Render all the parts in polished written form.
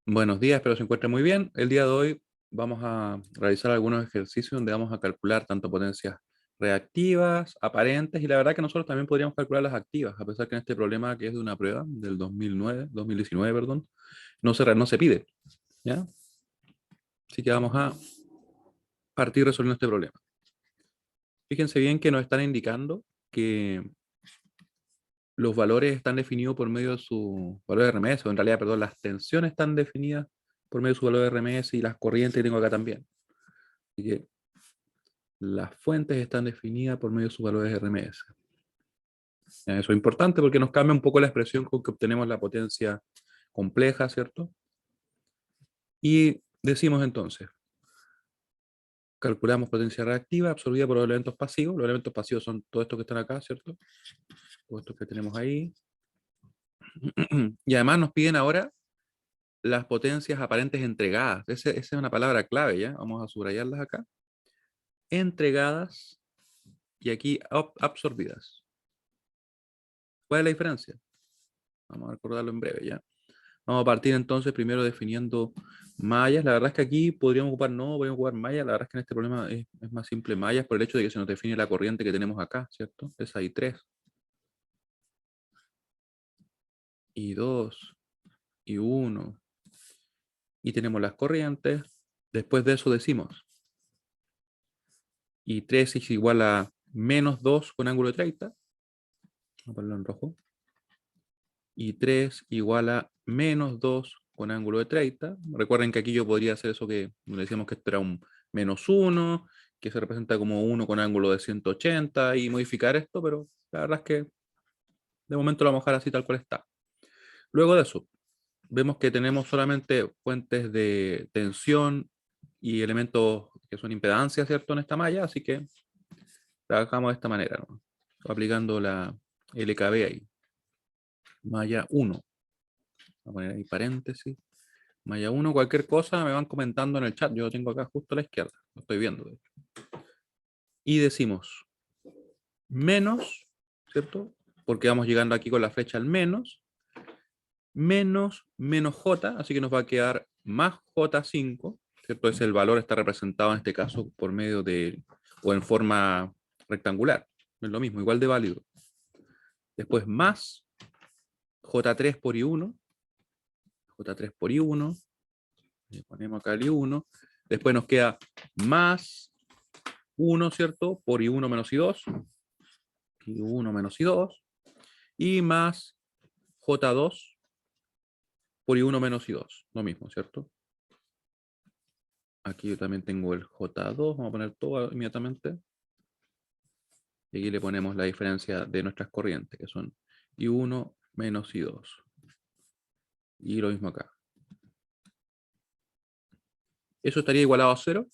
Buenos días, espero se encuentren muy bien. El día de hoy vamos a realizar algunos ejercicios donde vamos a calcular tanto potencias reactivas, aparentes, y la verdad que nosotros también podríamos calcular las activas, a pesar que en este problema que es de una prueba del 2019, perdón, no se pide, ¿ya? Así que vamos a partir resolviendo este problema. Fíjense bien que nos están indicando que los valores están definidos por medio de su valor de RMS, o en realidad, perdón, las tensiones están definidas por medio de su valor de RMS y las corrientes que tengo acá también. Así que las fuentes están definidas por medio de sus valores RMS. Eso es importante porque nos cambia un poco la expresión con que obtenemos la potencia compleja, ¿cierto? Y decimos entonces, calculamos potencia reactiva absorbida por los elementos pasivos. Los elementos pasivos son todos estos que están acá, ¿cierto? Todos estos que tenemos ahí. Y además nos piden ahora las potencias aparentes entregadas. Esa es una palabra clave, ¿ya? Vamos a subrayarlas acá. Entregadas y aquí absorbidas. ¿Cuál es la diferencia? Vamos a recordarlo en breve, ¿ya? Vamos a partir entonces primero definiendo mallas. La verdad es que aquí podríamos ocupar podríamos ocupar mallas. La verdad es que en este problema es más simple mallas por el hecho de que se nos define la corriente que tenemos acá, ¿cierto? Es ahí 3 y 2 y 1. Y tenemos las corrientes. Después de eso decimos, y 3 es igual a menos 2 con ángulo de 30. Vamos a ponerlo en rojo. Y 3 igual a menos 2 con ángulo de 30. Recuerden que aquí yo podría hacer eso que le decíamos que esto era un menos 1, que se representa como 1 con ángulo de 180 y modificar esto, pero la verdad es que de momento lo vamos a dejar así tal cual está. Luego de eso, vemos que tenemos solamente fuentes de tensión y elementos que son impedancias, ¿cierto? En esta malla, así que trabajamos de esta manera, ¿no? Aplicando la LKB ahí. Malla 1. Voy a poner ahí paréntesis. Malla 1, cualquier cosa me van comentando en el chat. Yo lo tengo acá justo a la izquierda. Lo estoy viendo. De hecho. Y decimos menos, ¿cierto? Porque vamos llegando aquí con la flecha al menos. Menos J, así que nos va a quedar más J5, ¿cierto? Es el valor está representado en este caso por medio de, o en forma rectangular. No es lo mismo, igual de válido. Después más J3 por I1. J3 por I1. Le ponemos acá el I1. Después nos queda más 1, ¿cierto? Por I1 menos I2. I1 menos I2. Y más J2 por I1 menos I2. Lo mismo, ¿cierto? Aquí yo también tengo el J2. Vamos a poner todo inmediatamente. Y aquí le ponemos la diferencia de nuestras corrientes, que son I1 menos I2. Y lo mismo acá. Eso estaría igualado a 0.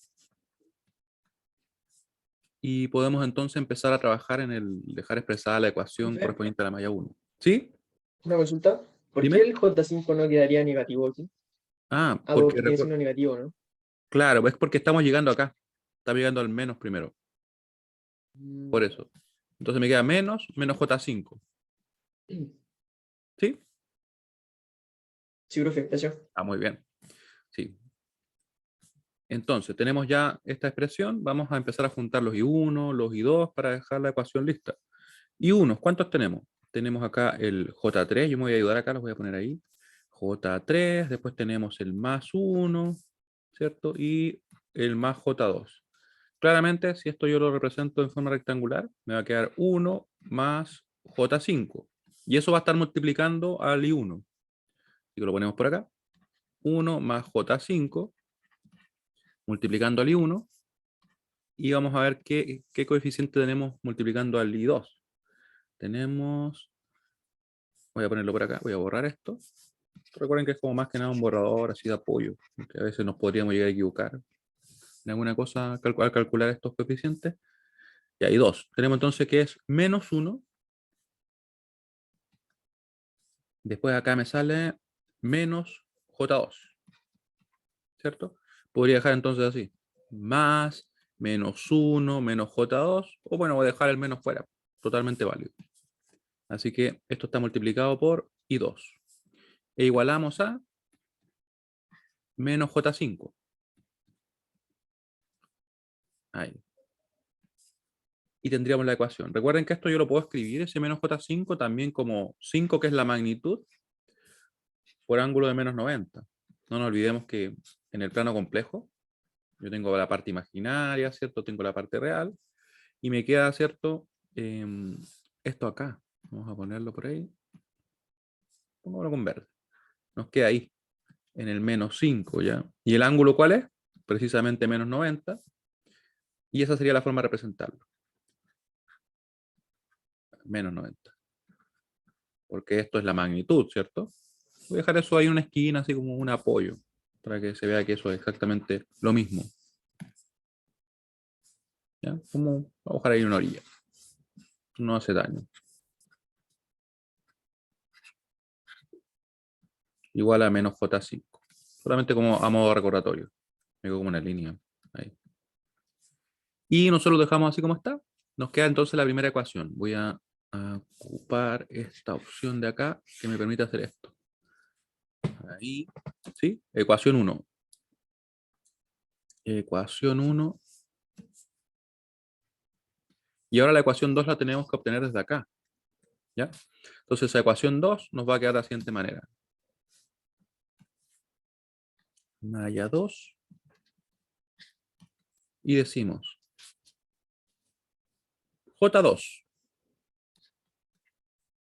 Y podemos entonces empezar a trabajar en el dejar expresada la ecuación Profe, correspondiente a la malla 1. ¿Sí? una consulta. ¿Por qué Dime. el J5 no quedaría negativo aquí? Ah, Ah, porque porque tiene signo negativo, ¿no? claro, es porque estamos llegando acá. Estamos llegando al menos primero. Por Mm. eso. Entonces me queda menos J5. ¿Sí? Sí, profe, gracias. Ah, muy bien. Sí. Entonces, tenemos ya esta expresión. Vamos a empezar a juntar los I1, los I2 para dejar la ecuación lista. I1, ¿cuántos tenemos? Tenemos acá el J3. Yo me voy a ayudar acá, los voy a poner ahí. J3, después tenemos el más 1, ¿cierto? Y el más J2. Claramente, si esto yo lo represento en forma rectangular, me va a quedar 1 más J5. Y eso va a estar multiplicando al I1. Así que lo ponemos por acá. 1 más J5 multiplicando al I1. Y vamos a ver qué coeficiente tenemos multiplicando al I2. Tenemos, voy a ponerlo por acá, voy a borrar esto. Recuerden que es como más que nada un borrador así de apoyo, porque a veces nos podríamos llegar a equivocar en alguna cosa al calcular estos coeficientes. Y hay 2. Tenemos entonces que es menos 1. Después acá me sale menos J2, ¿cierto? Podría dejar entonces así, más menos 1 menos J2, o bueno, voy a dejar el menos fuera, totalmente válido. Así que esto está multiplicado por I2. E igualamos a menos J5. Ahí. Y tendríamos la ecuación. Recuerden que esto yo lo puedo escribir, ese menos J5, también como 5, que es la magnitud, por ángulo de menos 90. No nos olvidemos que en el plano complejo, yo tengo la parte imaginaria, ¿cierto? Tengo la parte real, y me queda, ¿cierto? Esto acá. Vamos a ponerlo por ahí. Pongámoslo con verde. Nos queda ahí, en el menos 5, ¿ya? ¿Y el ángulo cuál es? Precisamente menos 90. Y esa sería la forma de representarlo. Menos 90. Porque esto es la magnitud, ¿cierto? Voy a dejar eso ahí en una esquina, así como un apoyo, para que se vea que eso es exactamente lo mismo. ¿Ya? Como, vamos a dejar ahí en una orilla. No hace daño. Igual a menos J5. Solamente como a modo recordatorio. Me quedo como una línea. Ahí. Y nosotros lo dejamos así como está. Nos queda entonces la primera ecuación. Voy a ocupar esta opción de acá que me permite hacer esto. Ahí. ¿Sí? Ecuación 1. Ecuación 1. Y ahora la ecuación 2 la tenemos que obtener desde acá. ¿Ya? Entonces esa ecuación 2 nos va a quedar de la siguiente manera. Malla 2. Y decimos J2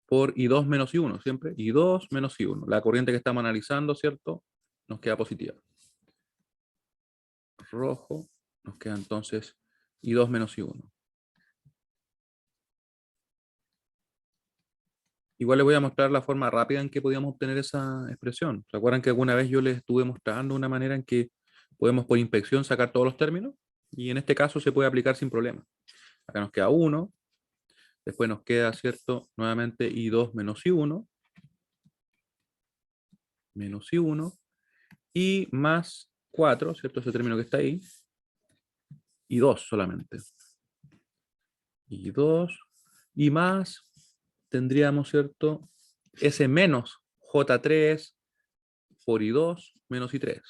por I2 menos I1, siempre. I2 menos I1. La corriente que estamos analizando, ¿cierto? Nos queda positiva. Rojo. Nos queda entonces I2 menos I1. Igual les voy a mostrar la forma rápida en que podíamos obtener esa expresión. ¿Se acuerdan que alguna vez yo les estuve mostrando una manera en que podemos por inspección sacar todos los términos? Y en este caso se puede aplicar sin problema. Acá nos queda 1. Después nos queda, ¿cierto? Nuevamente I2 menos I1. Menos I1. Y más 4, ¿cierto? Ese término que está ahí. I2 solamente. I2. Y más tendríamos, ¿cierto? Ese menos J3 por I2 menos I3.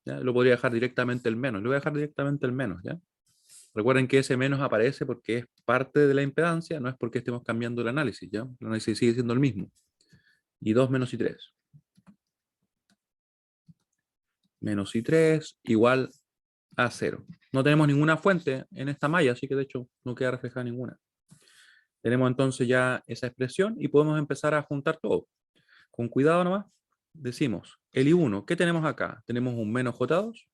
¿Ya? Lo podría dejar directamente el menos. Lo voy a dejar directamente el menos, ¿ya? Recuerden que ese menos aparece porque es parte de la impedancia, no es porque estemos cambiando el análisis, ¿ya? El análisis sigue siendo el mismo. I2 menos I3. Menos I3 igual a 0. No tenemos ninguna fuente en esta malla, así que de hecho no queda reflejada ninguna. Tenemos entonces ya esa expresión y podemos empezar a juntar todo. Con cuidado nomás, decimos el I1, ¿qué tenemos acá? Tenemos un menos J2,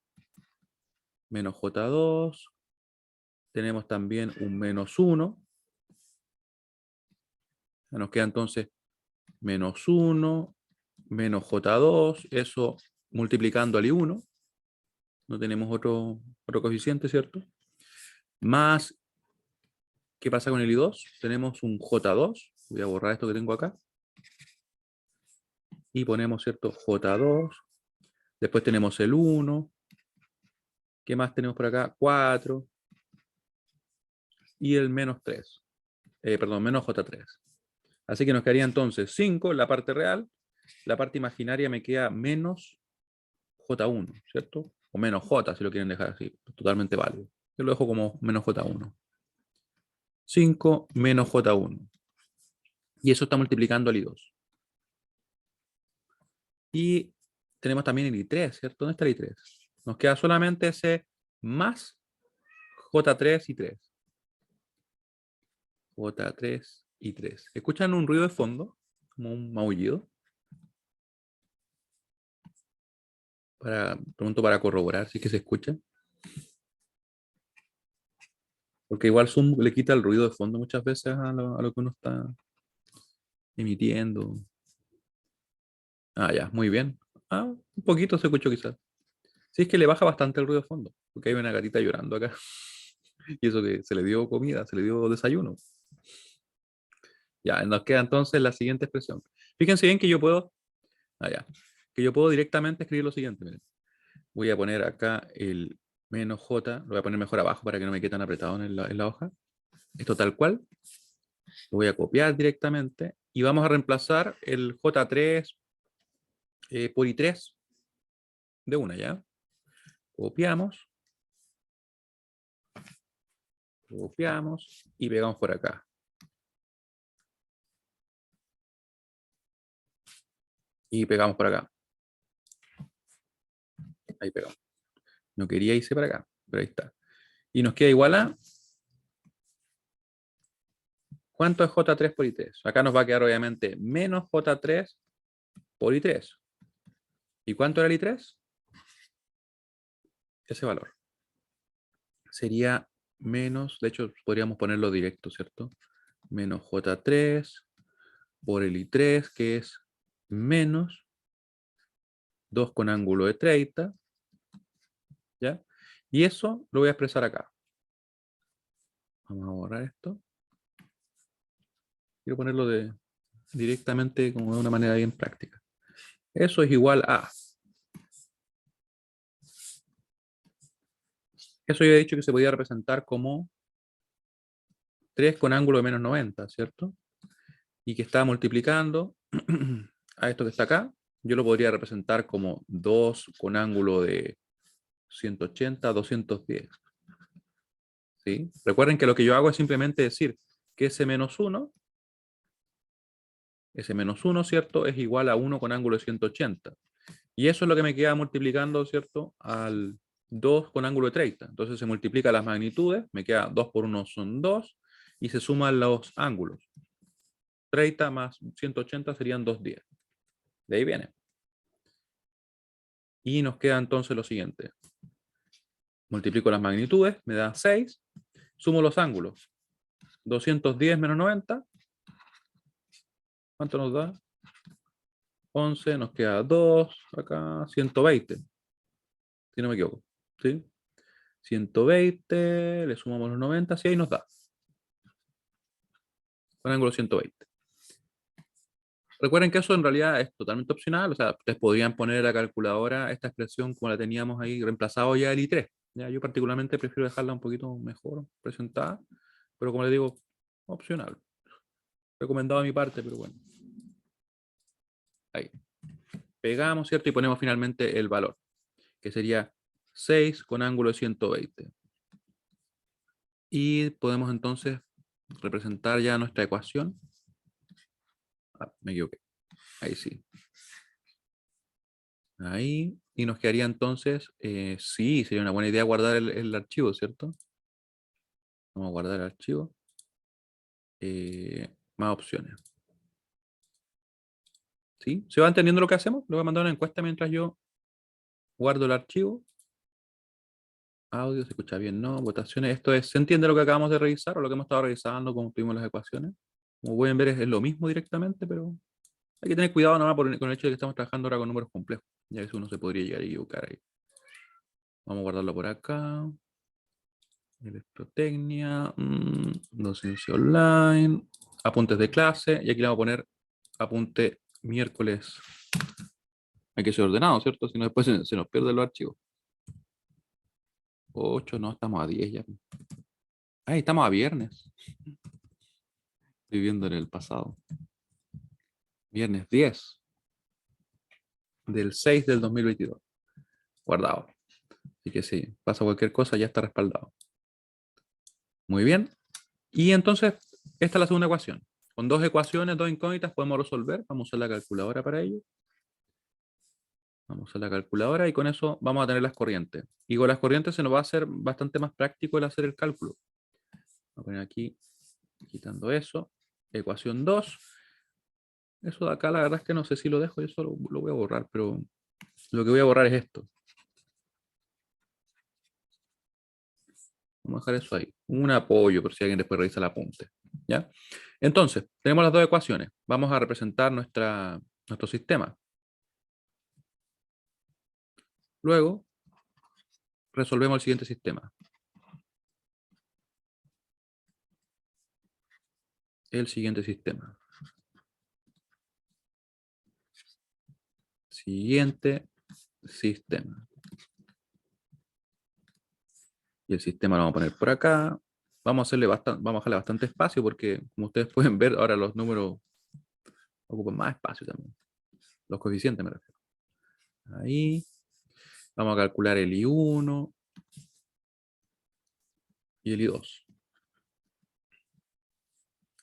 menos J2, tenemos también un menos 1, nos queda entonces menos 1, menos J2, eso multiplicando al I1, no tenemos otro coeficiente, ¿cierto? Más, ¿qué pasa con el I2? Tenemos un J2, voy a borrar esto que tengo acá, y ponemos, ¿cierto? J2, después tenemos el 1, ¿qué más tenemos por acá? 4, y el menos 3, perdón, menos J3. Así que nos quedaría entonces 5, la parte real, la parte imaginaria me queda menos J1, ¿cierto? O menos J, si lo quieren dejar así, totalmente válido. Yo lo dejo como menos J1. 5 menos J1. Y eso está multiplicando al I2. Y tenemos también el I3, ¿cierto? ¿Dónde está el I3? Nos queda solamente ese más J3 y 3. J3 y 3. ¿Escuchan un ruido de fondo? Como un maullido. Pregunto para corroborar si es que se escucha. Porque igual Zoom le quita el ruido de fondo muchas veces a lo que uno está emitiendo. Ah, ya, muy bien. Ah, un poquito se escuchó quizás. Sí, es que le baja bastante el ruido de fondo. Porque hay una gatita llorando acá. Y eso que se le dio comida, se le dio desayuno. Ya, nos queda entonces la siguiente expresión. Fíjense bien que yo puedo, que yo puedo directamente escribir lo siguiente. Miren. Voy a poner acá el menos J, lo voy a poner mejor abajo para que no me quede tan apretado en la hoja. Esto tal cual. Lo voy a copiar directamente y vamos a reemplazar el J3 por I3. de una, ¿ya? Copiamos. Copiamos y pegamos por acá. Y pegamos por acá. Ahí pegamos. No quería irse para acá, pero ahí está. Y nos queda igual a... ¿Cuánto es J3 por I3? Acá nos va a quedar obviamente menos J3 por I3. ¿Y cuánto era el I3? Ese valor. Sería menos, de hecho podríamos ponerlo directo, ¿cierto? Menos J3 por el I3, que es menos 2 con ángulo de 30. ¿Ya? Y eso lo voy a expresar acá. Vamos a borrar esto. Quiero ponerlo directamente como de una manera bien práctica. Eso es igual a... Eso yo he dicho que se podía representar como 3 con ángulo de menos 90, ¿cierto? Y que está multiplicando a esto que está acá. Yo lo podría representar como 2 con ángulo de 180, 210. ¿Sí? Recuerden que lo que yo hago es simplemente decir que ese menos 1, ¿cierto? Es igual a 1 con ángulo de 180. Y eso es lo que me queda multiplicando, ¿cierto? Al 2 con ángulo de 30. Entonces se multiplica las magnitudes, me queda 2 por 1 son 2, y se suman los ángulos. 30 más 180 serían 210. De ahí viene. Y nos queda entonces lo siguiente. Multiplico las magnitudes, me da 6. Sumo los ángulos. 210 menos 90. ¿Cuánto nos da? 11, nos queda 2, acá 120. Si no me equivoco. ¿Sí? 120, le sumamos los 90, sí, ahí nos da. Con ángulo 120. Recuerden que eso en realidad es totalmente opcional, o sea, ustedes podrían poner a la calculadora esta expresión como la teníamos ahí, reemplazado ya el I3. ¿Ya? Yo particularmente prefiero dejarla un poquito mejor presentada, pero como les digo, opcional. Recomendado a mi parte, pero bueno. Ahí. Pegamos, ¿cierto? Y ponemos finalmente el valor, que sería 6 con ángulo de 120. Y podemos entonces representar ya nuestra ecuación. Ah, me equivoqué. Ahí sí. Ahí. Y nos quedaría entonces, sí, sería una buena idea guardar el archivo, ¿cierto? Vamos a guardar el archivo. Más opciones. ¿Sí? ¿Se va entendiendo lo que hacemos? Le voy a mandar una encuesta mientras yo guardo el archivo. Audio, se escucha bien, ¿no? Votaciones. Esto es, ¿se entiende lo que acabamos de revisar o lo que hemos estado revisando, como tuvimos las ecuaciones? Como pueden ver, es lo mismo directamente, pero hay que tener cuidado nomás con el hecho de que estamos trabajando ahora con números complejos. Ya que uno se podría llegar a equivocar ahí. Vamos a guardarlo por acá. Electrotecnia, docencia online, apuntes de clase, y aquí le vamos a poner apunte miércoles. Hay que ser ordenado, ¿cierto? Si no, después se nos pierden los archivos. 8, no, estamos a 10 ya. Ay, estamos a viernes. Viviendo en el pasado. Viernes 10 del 6 del 2022. Guardado. Así que si pasa cualquier cosa, ya está respaldado. Muy bien. Y entonces, esta es la segunda ecuación. Con dos ecuaciones, dos incógnitas, podemos resolver. Vamos a usar la calculadora para ello. Vamos a la calculadora y con eso vamos a tener las corrientes. Y con las corrientes se nos va a hacer bastante más práctico el hacer el cálculo. Voy a poner aquí, quitando eso. Ecuación 2. Eso de acá, la verdad es que no sé si lo dejo, eso lo voy a borrar, pero lo que voy a borrar es esto. Vamos a dejar eso ahí. Un apoyo por si alguien después revisa el apunte. ¿Ya? Entonces, tenemos las dos ecuaciones. Vamos a representar nuestro sistema. Luego, resolvemos el siguiente sistema. El siguiente sistema. Siguiente sistema. Y el sistema lo vamos a poner por acá. Vamos a dejarle bastante espacio porque, como ustedes pueden ver, ahora los números ocupan más espacio también. Los coeficientes me refiero. Ahí. Vamos a calcular el I1 y el I2.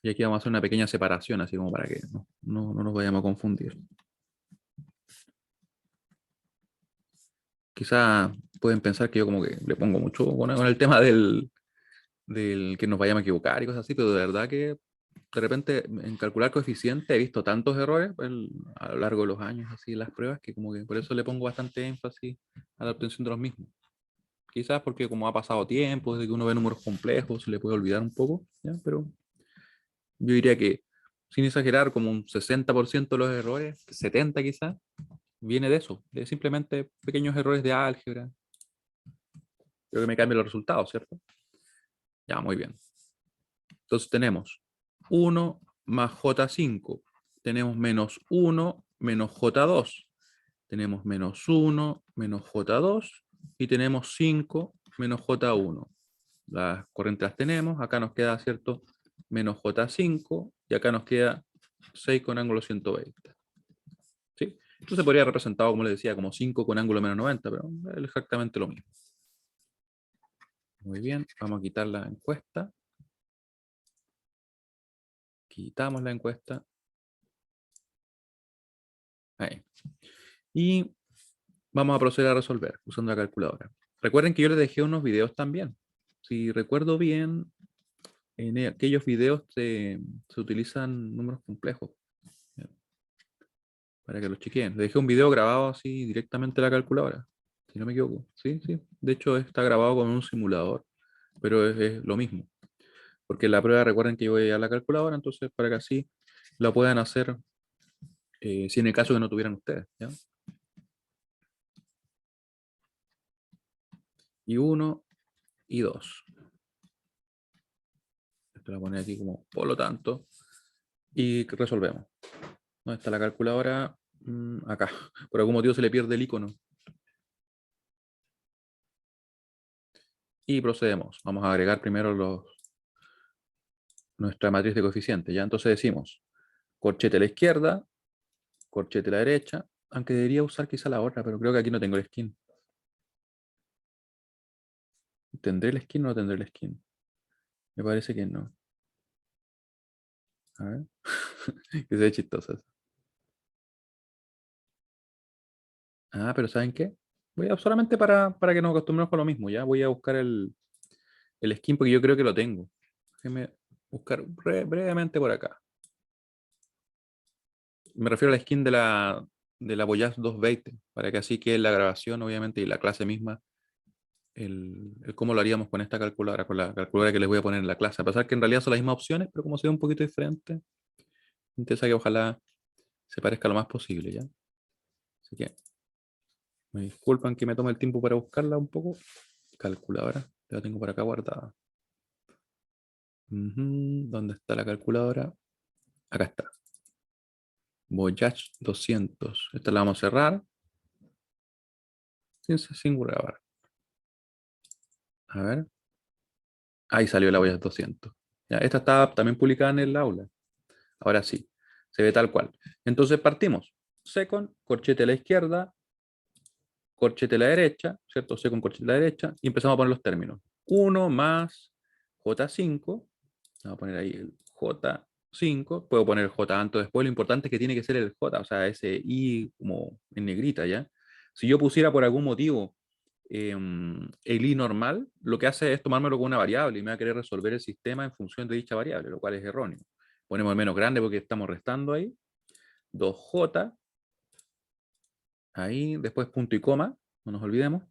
Y aquí vamos a hacer una pequeña separación, así como para que no nos vayamos a confundir. Quizá pueden pensar que yo como que le pongo mucho con el tema del que nos vayamos a equivocar y cosas así, pero de verdad que de repente en calcular coeficiente he visto tantos errores a lo largo de los años, así en las pruebas, que como que por eso le pongo bastante énfasis a la obtención de los mismos. Quizás porque como ha pasado tiempo, desde que uno ve números complejos, se le puede olvidar un poco, ¿ya? Pero yo diría que, sin exagerar, como un 60% de los errores, 70 quizás, viene de eso, de simplemente pequeños errores de álgebra. Creo que me cambien los resultados, ¿cierto? Ya, muy bien. Entonces tenemos 1 más J5. Tenemos menos 1 menos J2. Tenemos menos 1 menos J2. Y tenemos 5 menos J1. Las corrientes las tenemos. Acá nos queda, ¿cierto? Menos J5. Y acá nos queda 6 con ángulo 120. ¿Sí? Esto se podría representar, como les decía, como 5 con ángulo menos 90, pero es exactamente lo mismo. Muy bien, vamos a quitar la encuesta. Quitamos la encuesta. Ahí. Y vamos a proceder a resolver usando la calculadora. Recuerden que yo les dejé unos videos también. Si recuerdo bien, en aquellos videos se utilizan números complejos. Para que los chequeen. Les dejé un video grabado así directamente a la calculadora. Si no me equivoco. Sí, sí. De hecho está grabado con un simulador. Pero es lo mismo. Porque la prueba, recuerden que yo voy a la calculadora, entonces para que así la puedan hacer si en el caso que no tuvieran ustedes. ¿Ya? Y 1 y 2. Esto lo voy a poner aquí como por lo tanto. Y resolvemos. ¿Dónde está la calculadora? Acá. Por algún motivo se le pierde el icono. Y procedemos. Vamos a agregar primero nuestra matriz de coeficientes. ¿Ya? Entonces decimos corchete a la izquierda, corchete a la derecha. Aunque debería usar quizá la otra, pero creo que aquí no tengo el skin. ¿Tendré el skin o no tendré el skin? Me parece que no. A ver. Que se ve chistoso eso. Ah, pero ¿saben qué? Voy a solamente para que nos acostumbremos con lo mismo, ¿ya? Voy a buscar el skin porque yo creo que lo tengo. Déjenme buscar brevemente por acá. Me refiero al skin de la Voyage 220, para que así quede la grabación, obviamente, y la clase misma, el cómo lo haríamos con esta calculadora, con la calculadora que les voy a poner en la clase. A pesar que en realidad son las mismas opciones, pero como se ve un poquito diferente, me interesa que ojalá se parezca lo más posible, ¿ya? Así que me disculpan que me tome el tiempo para buscarla un poco. Calculadora, la tengo por acá guardada. ¿Dónde está la calculadora? Acá está. Voyage 200. Esta la vamos a cerrar. Sin grabar. A ver. Ahí salió la Voyage 200. Ya, esta está también publicada en el aula. Ahora sí. Se ve tal cual. Entonces partimos. Second, corchete a la izquierda, corchete a la derecha, ¿cierto? Second, corchete a la derecha. Y empezamos a poner los términos. 1 más J5. Vamos a poner ahí el J5. Puedo poner el J antes o después. Lo importante es que tiene que ser el J, o sea, ese I como en negrita, ¿ya? Si yo pusiera por algún motivo el I normal, lo que hace es tomármelo como una variable y me va a querer resolver el sistema en función de dicha variable, lo cual es erróneo. Ponemos el menos grande porque estamos restando ahí. 2J. Ahí, después punto y coma, no nos olvidemos.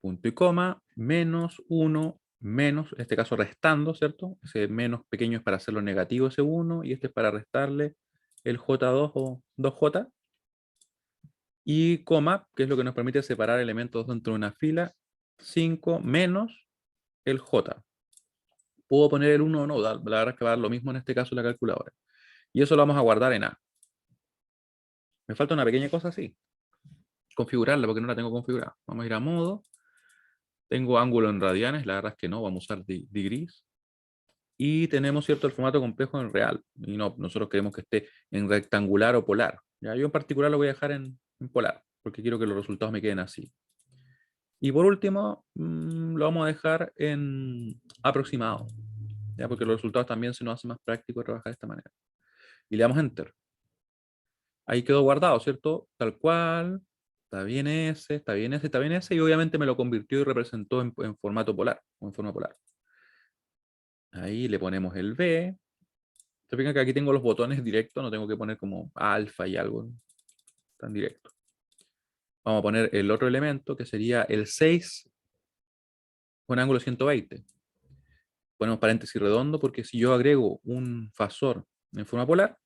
Punto y coma, menos 1, menos, en este caso restando, ¿cierto? Ese menos pequeño es para hacerlo negativo ese 1 y este es para restarle el J2 o 2J. Y coma, que es lo que nos permite separar elementos dentro de una fila, 5 menos el J. Puedo poner el 1 o no, la verdad es que va a dar lo mismo en este caso la calculadora. Y eso lo vamos a guardar en A. Me falta una pequeña cosa así. Configurarla porque no la tengo configurada. Vamos a ir a modo. Tengo ángulo en radianes, la verdad es que no, vamos a usar degrees. Y tenemos, ¿cierto?, el formato complejo en real. Y no, nosotros queremos que esté en rectangular o polar. ¿Ya? Yo en particular lo voy a dejar en polar. porque quiero que los resultados me queden así. Y por último, lo vamos a dejar en aproximado, ¿ya? Porque los resultados también se nos hace más práctico trabajar de esta manera. Y le damos Enter. Ahí quedó guardado, ¿cierto? Tal cual, está bien ese, está bien ese, está bien ese, y obviamente me lo convirtió y representó en formato polar, o en forma polar. Ahí le ponemos el B. Se fijan que aquí tengo los botones directos, no tengo que poner como alfa y algo tan directo. Vamos a poner el otro elemento, que sería el 6 con ángulo 120. Ponemos paréntesis redondo, porque si yo agrego un fasor en forma polar,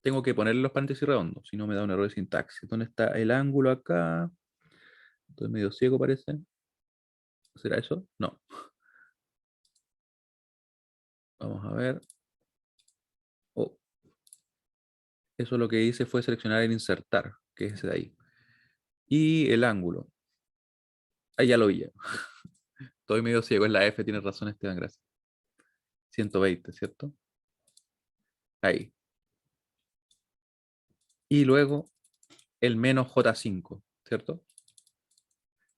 tengo que ponerle los paréntesis redondos, si no me da un error de sintaxis. ¿Dónde está el ángulo acá? Estoy medio ciego, parece. ¿Será eso? No. Vamos a ver. Oh, eso lo que hice fue seleccionar el insertar, que es ese de ahí. Y el ángulo. Ahí ya lo vi. Estoy medio ciego, es la F, tienes razón, Esteban, gracias. 120, ¿cierto? Ahí. Y luego el menos J5, ¿cierto?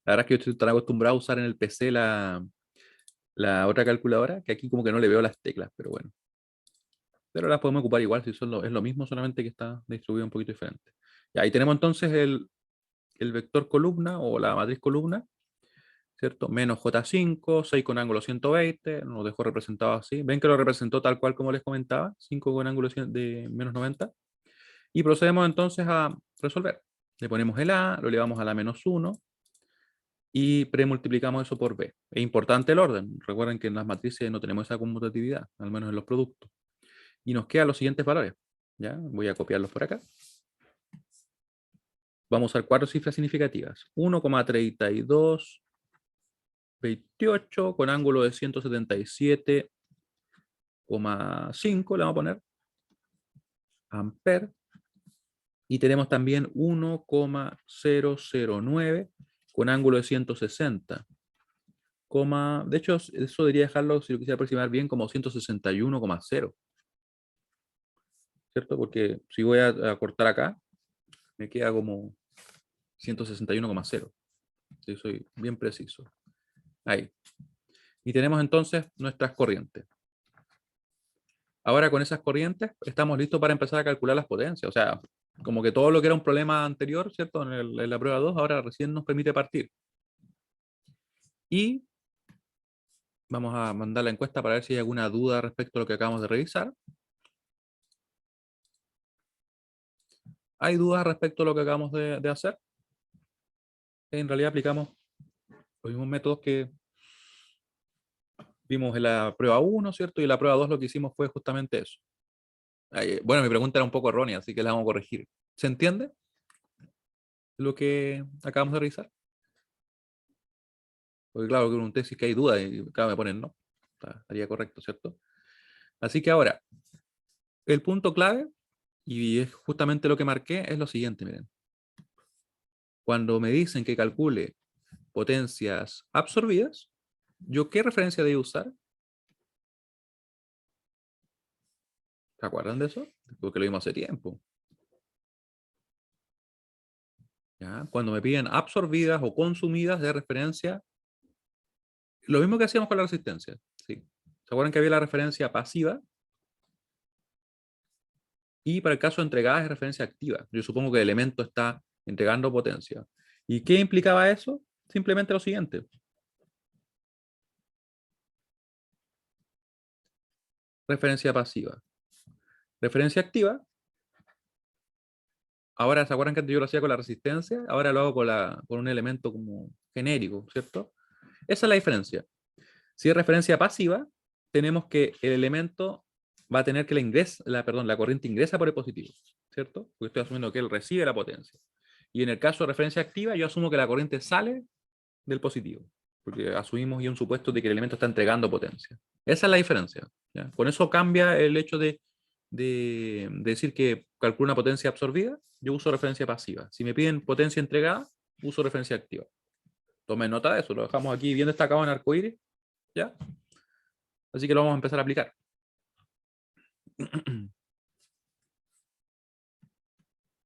La verdad es que yo estoy tan acostumbrado a usar en el PC la otra calculadora, que aquí como que no le veo las teclas, pero bueno. Pero las podemos ocupar igual, si es lo mismo, solamente que está distribuido un poquito diferente. Y ahí tenemos entonces el vector columna o la matriz columna, ¿cierto? Menos J5, 6 con ángulo 120, nos dejó representado así. ¿Ven que lo representó tal cual como les comentaba? 5 con ángulo de menos 90. Y procedemos entonces a resolver. Le ponemos el A, lo elevamos a la menos 1 y premultiplicamos eso por B. Es importante el orden. Recuerden que en las matrices no tenemos esa conmutatividad, al menos en los productos. Y nos quedan los siguientes valores. ¿Ya? Voy a copiarlos por acá. Vamos a usar 4 cifras significativas. 1,3228 con ángulo de 177,5 le vamos a poner. Amper. Y tenemos también 1,009 con ángulo de 160. De hecho, eso debería dejarlo, si lo quisiera aproximar bien, como 161,0. ¿Cierto? Porque si voy a cortar acá, me queda como 161,0. Si soy bien preciso. Ahí. Y tenemos entonces nuestras corrientes. Ahora con esas corrientes estamos listos para empezar a calcular las potencias. O sea, como que todo lo que era un problema anterior, ¿cierto? En la prueba 2, ahora recién nos permite partir. Y vamos a mandar la encuesta para ver si hay alguna duda respecto a lo que acabamos de revisar. ¿Hay dudas respecto a lo que acabamos de hacer? En realidad aplicamos los mismos métodos que vimos en la prueba 1, ¿cierto? Y en la prueba 2 lo que hicimos fue justamente eso. Bueno, mi pregunta era un poco errónea, así que la vamos a corregir. ¿Se entiende lo que acabamos de revisar? Porque claro, que en un tesis que hay duda y acá me ponen no. Estaría correcto, ¿cierto? Así que ahora, el punto clave, y es justamente lo que marqué, es lo siguiente, miren. Cuando me dicen que calcule potencias absorbidas, ¿yo qué referencia debo usar? ¿Se acuerdan de eso? Porque lo vimos hace tiempo. ¿Ya? Cuando me piden absorbidas o consumidas de referencia, lo mismo que hacíamos con la resistencia. ¿Sí? ¿Se acuerdan que había la referencia pasiva? Y para el caso de entregadas es referencia activa. Yo supongo que el elemento está entregando potencia. ¿Y qué implicaba eso? Simplemente lo siguiente. Referencia pasiva. Referencia activa. Ahora, ¿se acuerdan que antes yo lo hacía con la resistencia? Ahora lo hago con un elemento como genérico, ¿cierto? Esa es la diferencia. Si es referencia pasiva, tenemos que el elemento va a tener que la corriente ingresa por el positivo, ¿cierto? Porque estoy asumiendo que él recibe la potencia. Y en el caso de referencia activa, yo asumo que la corriente sale del positivo, porque asumimos ya un supuesto de que el elemento está entregando potencia. Esa es la diferencia. ¿Ya? Con eso cambia el hecho de decir que calculo una potencia absorbida, yo uso referencia pasiva. Si me piden potencia entregada, uso referencia activa. Tomen nota de eso, lo dejamos aquí bien destacado en arcoíris, ¿ya? Así que lo vamos a empezar a aplicar.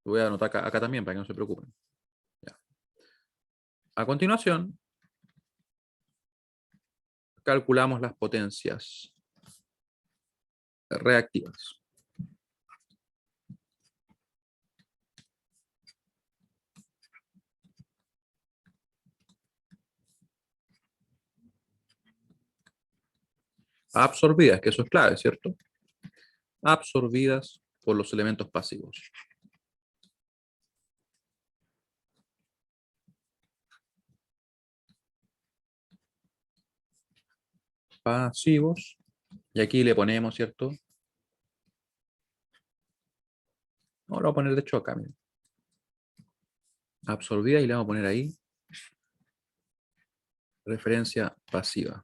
Lo voy a anotar acá también para que no se preocupen. Ya. A continuación, calculamos las potencias reactivas. Absorbidas, que eso es clave, ¿cierto? Absorbidas por los elementos pasivos. Pasivos. Y aquí le ponemos, ¿cierto? No, lo voy a poner de hecho acá, miren. Absorbida y le vamos a poner ahí referencia pasiva.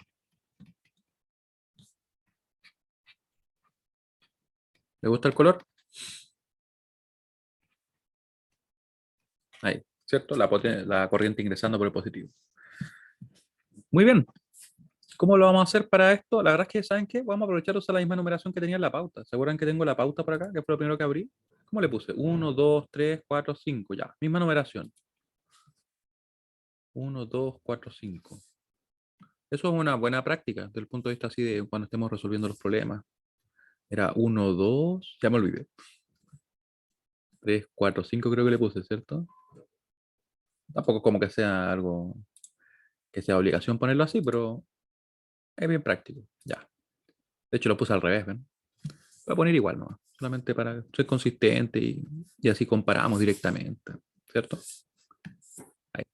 ¿Le gusta el color? Ahí, ¿cierto? La corriente ingresando por el positivo. Muy bien. ¿Cómo lo vamos a hacer para esto? La verdad es que, ¿saben qué? Vamos a aprovechar de usar la misma numeración que tenía en la pauta. ¿Se acuerdan que tengo la pauta por acá? Que fue lo primero que abrí. ¿Cómo le puse? 1, 2, 3, 4, 5. Ya, misma numeración. 1, 2, 4, 5. Eso es una buena práctica desde el punto de vista así de cuando estemos resolviendo los problemas. Era 1, 2, ya me olvidé. 3, 4, 5 creo que le puse, ¿cierto? Tampoco como que sea algo que sea obligación ponerlo así, pero es bien práctico. Ya. De hecho lo puse al revés, ¿ven? Voy a poner igual, ¿no? Solamente para ser consistente y así comparamos directamente, ¿cierto? Ahí.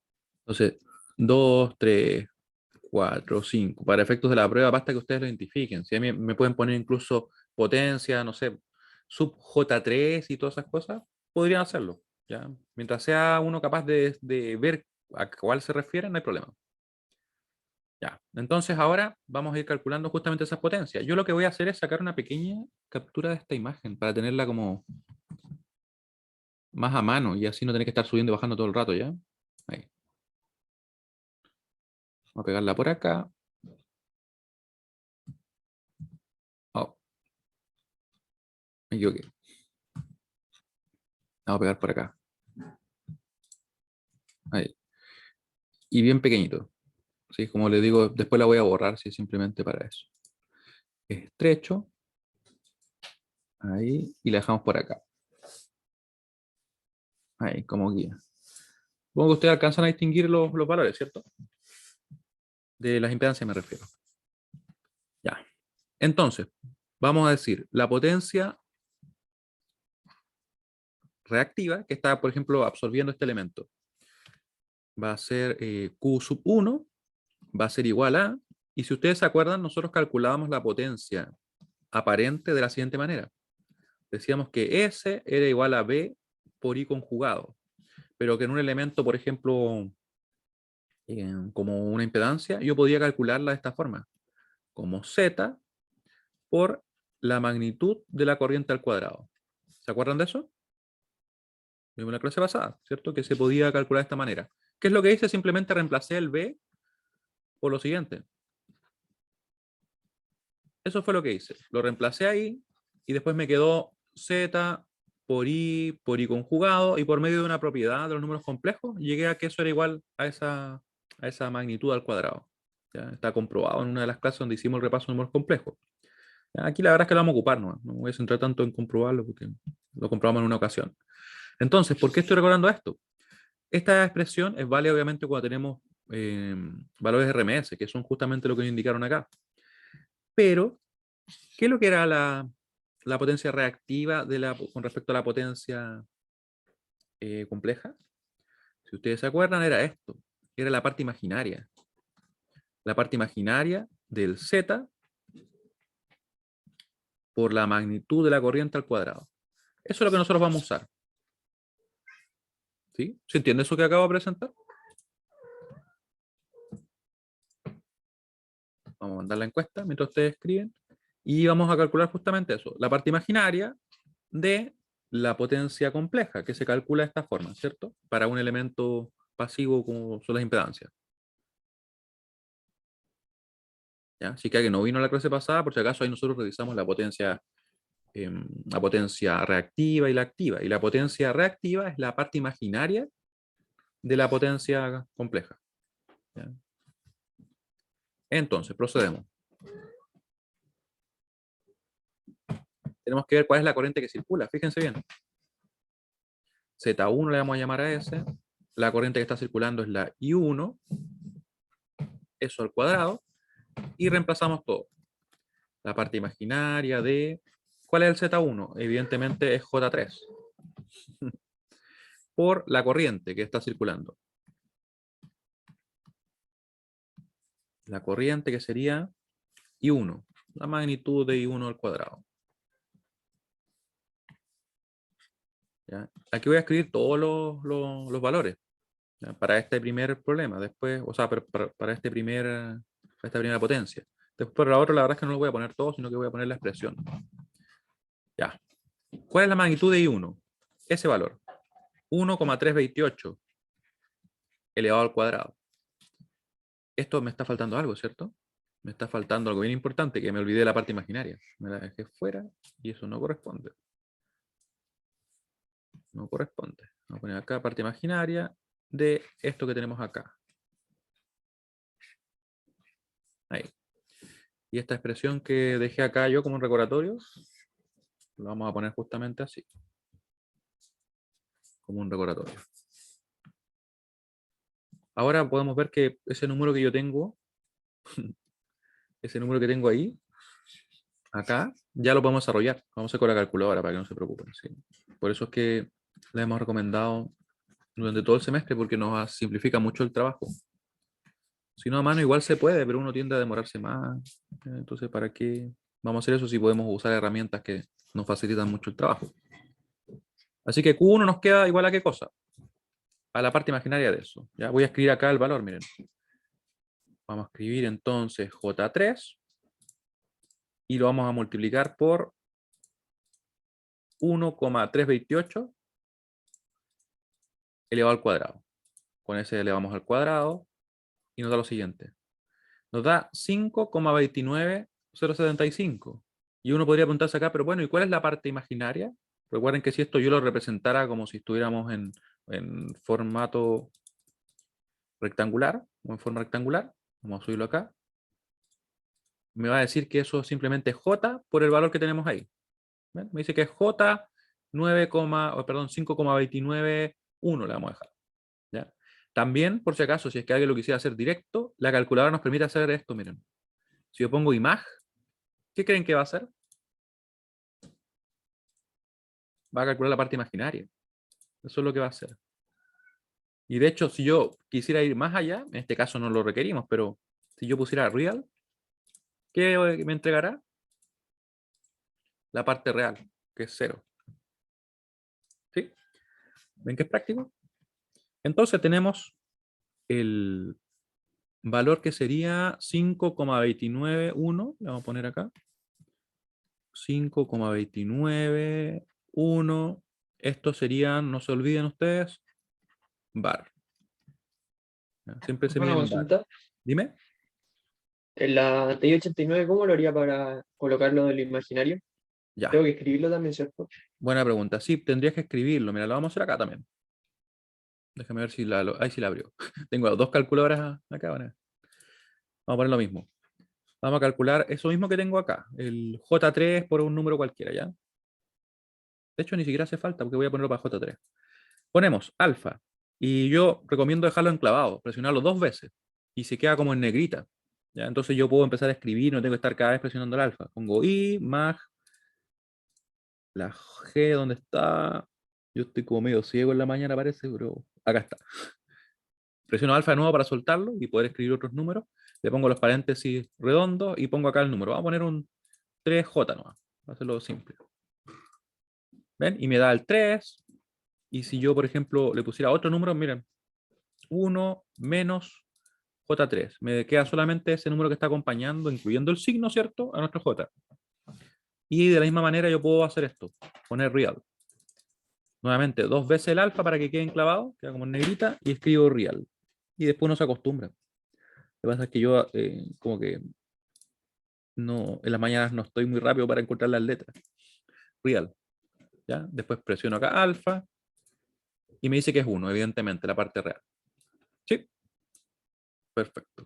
Entonces, 2, 3, 4, 5. Para efectos de la prueba basta que ustedes lo identifiquen. Si a mí me pueden poner incluso potencia, no sé, sub J3 y todas esas cosas, podrían hacerlo. ¿Ya? Mientras sea uno capaz de ver a cuál se refiere, no hay problema. Ya, entonces ahora vamos a ir calculando justamente esas potencias. Yo lo que voy a hacer es sacar una pequeña captura de esta imagen para tenerla como más a mano y así no tener que estar subiendo y bajando todo el rato, ¿ya? Ahí. Vamos a pegarla por acá. Oh, me equivoqué. Vamos a pegar por acá. Ahí. Y bien pequeñito. ¿Sí? Como les digo, después la voy a borrar si es simplemente para eso. Estrecho. Ahí. Y la dejamos por acá. Ahí, como guía. Supongo que ustedes alcanzan a distinguir los valores, ¿cierto? De las impedancias me refiero. Ya. Entonces, vamos a decir, la potencia reactiva que está, por ejemplo, absorbiendo este elemento va a ser Q sub 1, va a ser igual a, y si ustedes se acuerdan, nosotros calculábamos la potencia aparente de la siguiente manera. Decíamos que S era igual a B por I conjugado, pero que en un elemento, por ejemplo, como una impedancia, yo podía calcularla de esta forma, como Z por la magnitud de la corriente al cuadrado. ¿Se acuerdan de eso? Vimos la clase pasada, ¿cierto? Que se podía calcular de esta manera. ¿Qué es lo que hice? Simplemente reemplacé el B por lo siguiente. Eso fue lo que hice. Lo reemplacé ahí y después me quedó Z por I conjugado y por medio de una propiedad de los números complejos llegué a que eso era igual a esa magnitud al cuadrado. ¿Ya? Está comprobado en una de las clases donde hicimos el repaso de números complejos. ¿Ya? Aquí la verdad es que lo vamos a ocupar, no me voy a centrar tanto en comprobarlo porque lo comprobamos en una ocasión. Entonces, ¿por qué estoy recordando esto? Esta expresión es válida obviamente cuando tenemos valores RMS, que son justamente lo que nos indicaron acá. Pero, ¿qué es lo que era la potencia reactiva con respecto a la potencia compleja? Si ustedes se acuerdan, era esto. Era la parte imaginaria. La parte imaginaria del Z por la magnitud de la corriente al cuadrado. Eso es lo que nosotros vamos a usar. ¿Sí? ¿Se entiende eso que acabo de presentar? Vamos a mandar la encuesta mientras ustedes escriben. Y vamos a calcular justamente eso. La parte imaginaria de la potencia compleja, que se calcula de esta forma, ¿cierto? Para un elemento pasivo como son las impedancias. ¿Ya? Así que alguien no vino a la clase pasada, por si acaso ahí nosotros revisamos la potencia reactiva y la activa. Y la potencia reactiva es la parte imaginaria de la potencia compleja. ¿ya? Entonces, procedemos. Tenemos que ver cuál es la corriente que circula. Fíjense bien. Z1 le vamos a llamar a S. La corriente que está circulando es la I1. Eso al cuadrado. Y reemplazamos todo. La parte imaginaria de... ¿Cuál es el Z1? Evidentemente es J3. Por la corriente que está circulando. La corriente que sería I1. La magnitud de I1 al cuadrado. ¿Ya? Aquí voy a escribir todos los valores, ¿ya? Para este primer problema. Después, o sea, para esta primera potencia. Después para la otra, la verdad es que no lo voy a poner todo, sino que voy a poner la expresión. Ya. ¿Cuál es la magnitud de I1? Ese valor. 1,328 elevado al cuadrado. Esto me está faltando algo, ¿cierto? Me está faltando algo bien importante, que me olvidé de la parte imaginaria. Me la dejé fuera y eso no corresponde. No corresponde. Vamos a poner acá parte imaginaria de esto que tenemos acá. Ahí. Y esta expresión que dejé acá yo como un recordatorio, lo vamos a poner justamente así. Como un recordatorio. Ahora podemos ver que ese número que yo tengo, ese número que tengo ahí, acá, ya lo podemos desarrollar. Vamos a hacer con la calculadora para que no se preocupen. ¿Sí? Por eso es que le hemos recomendado durante todo el semestre, porque nos simplifica mucho el trabajo. Si no, a mano igual se puede, pero uno tiende a demorarse más. Entonces, ¿para qué vamos a hacer eso si podemos usar herramientas que nos facilitan mucho el trabajo? Así que Q1 nos queda igual a qué cosa? A la parte imaginaria de eso. Ya voy a escribir acá el valor, miren. Vamos a escribir entonces J3 y lo vamos a multiplicar por 1,328 elevado al cuadrado. Con ese elevamos al cuadrado y nos da lo siguiente. Nos da 5,29075. Y uno podría preguntarse acá, pero bueno, ¿y cuál es la parte imaginaria? Recuerden que si esto yo lo representara como si estuviéramos en formato rectangular, o en forma rectangular, vamos a subirlo acá, me va a decir que eso simplemente es J por el valor que tenemos ahí. ¿Ven? Me dice que es J 5,291 le vamos a dejar. ¿Ya? También, por si acaso, si es que alguien lo quisiera hacer directo, la calculadora nos permite hacer esto, miren. Si yo pongo imag, ¿qué creen que va a hacer? Va a calcular la parte imaginaria. Eso es lo que va a hacer. Y de hecho, si yo quisiera ir más allá, en este caso no lo requerimos, pero si yo pusiera real, ¿qué me entregará? La parte real, que es 0. ¿Sí? ¿Ven que es práctico? Entonces tenemos el valor que sería 5,291, le vamos a poner acá. 5,291. Estos serían, no se olviden ustedes, bar. Siempre se Una miden bar. consulta. Dime. En la TI-89, ¿cómo lo haría para colocarlo del imaginario? Ya. Tengo que escribirlo también, ¿cierto? Buena pregunta. Sí, tendrías que escribirlo. Mira, lo vamos a hacer acá también. Déjame ver si ahí sí la abrió. Tengo dos calculadoras acá. Vamos a poner lo mismo. Vamos a calcular eso mismo que tengo acá. El J3 por un número cualquiera, ¿ya? De hecho, ni siquiera hace falta porque voy a ponerlo para J3. Ponemos alfa. Y yo recomiendo dejarlo enclavado, presionarlo 2 veces. Y se queda como en negrita. ¿Ya? Entonces yo puedo empezar a escribir, no tengo que estar cada vez presionando el alfa. Pongo I, mag, la G, ¿dónde está? Yo estoy como medio ciego en la mañana, parece, pero acá está. Presiono alfa de nuevo para soltarlo y poder escribir otros números. Le pongo los paréntesis redondos y pongo acá el número. Vamos a poner un 3J nomás. Para hacerlo simple. ¿Ven? Y me da el 3. Y si yo, por ejemplo, le pusiera otro número, miren, 1 menos J3. Me queda solamente ese número que está acompañando, incluyendo el signo, ¿cierto? A nuestro J. Y de la misma manera yo puedo hacer esto. Poner real. Nuevamente, 2 veces el alfa para que quede enclavado. Queda como en negrita. Y escribo real. Y después uno se acostumbra. Lo que pasa es que yo como que no, en las mañanas no estoy muy rápido para encontrar las letras. Real. ¿Ya? Después presiono acá alfa. Y me dice que es 1, evidentemente, la parte real. ¿Sí? Perfecto.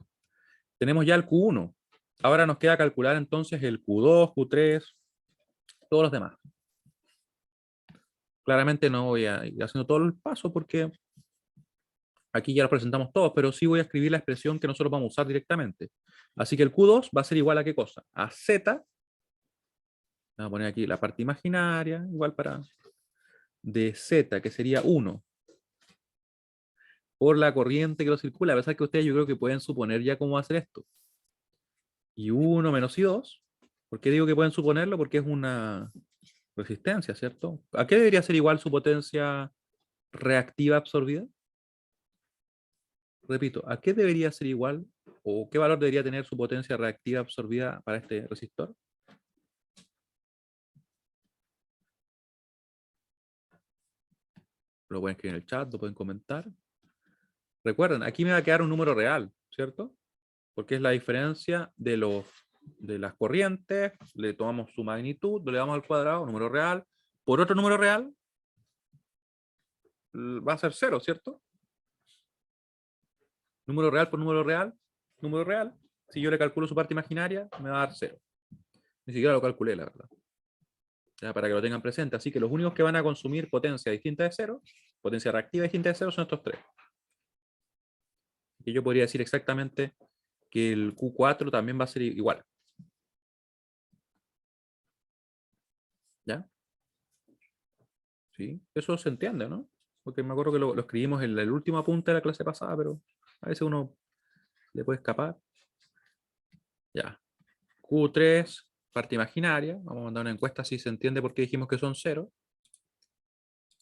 Tenemos ya el Q1. Ahora nos queda calcular entonces el Q2, Q3, todos los demás. Claramente no voy a ir haciendo todo el paso porque aquí ya lo presentamos todos, pero sí voy a escribir la expresión que nosotros vamos a usar directamente. Así que el Q2 va a ser igual a ¿qué cosa? A Z. Vamos a poner aquí la parte imaginaria, igual para de Z, que sería 1, por la corriente que lo circula. A pesar que ustedes yo creo que pueden suponer ya cómo va a ser esto. Y 1 menos I2. ¿Por qué digo que pueden suponerlo? Porque es una resistencia, ¿cierto? ¿A qué debería ser igual su potencia reactiva absorbida? Repito, ¿a qué debería ser igual o qué valor debería tener su potencia reactiva absorbida para este resistor? Lo pueden escribir en el chat, lo pueden comentar. Recuerden, aquí me va a quedar un número real, ¿cierto? Porque es la diferencia de las corrientes, le tomamos su magnitud, le damos al cuadrado, número real, por otro número real, va a ser 0, ¿cierto? Número real por número real. Si yo le calculo su parte imaginaria, me va a dar 0. Ni siquiera lo calculé, la verdad. Ya, para que lo tengan presente. Así que los únicos que van a consumir potencia distinta de 0, potencia reactiva distinta de 0, son estos tres. Y yo podría decir exactamente que el Q4 también va a ser igual. ¿Ya? ¿Sí? Eso se entiende, ¿no? Porque me acuerdo que lo escribimos en el último apunte de la clase pasada, pero a veces uno le puede escapar. Ya. Q3, parte imaginaria. Vamos a mandar una encuesta si se entiende por qué dijimos que son 0.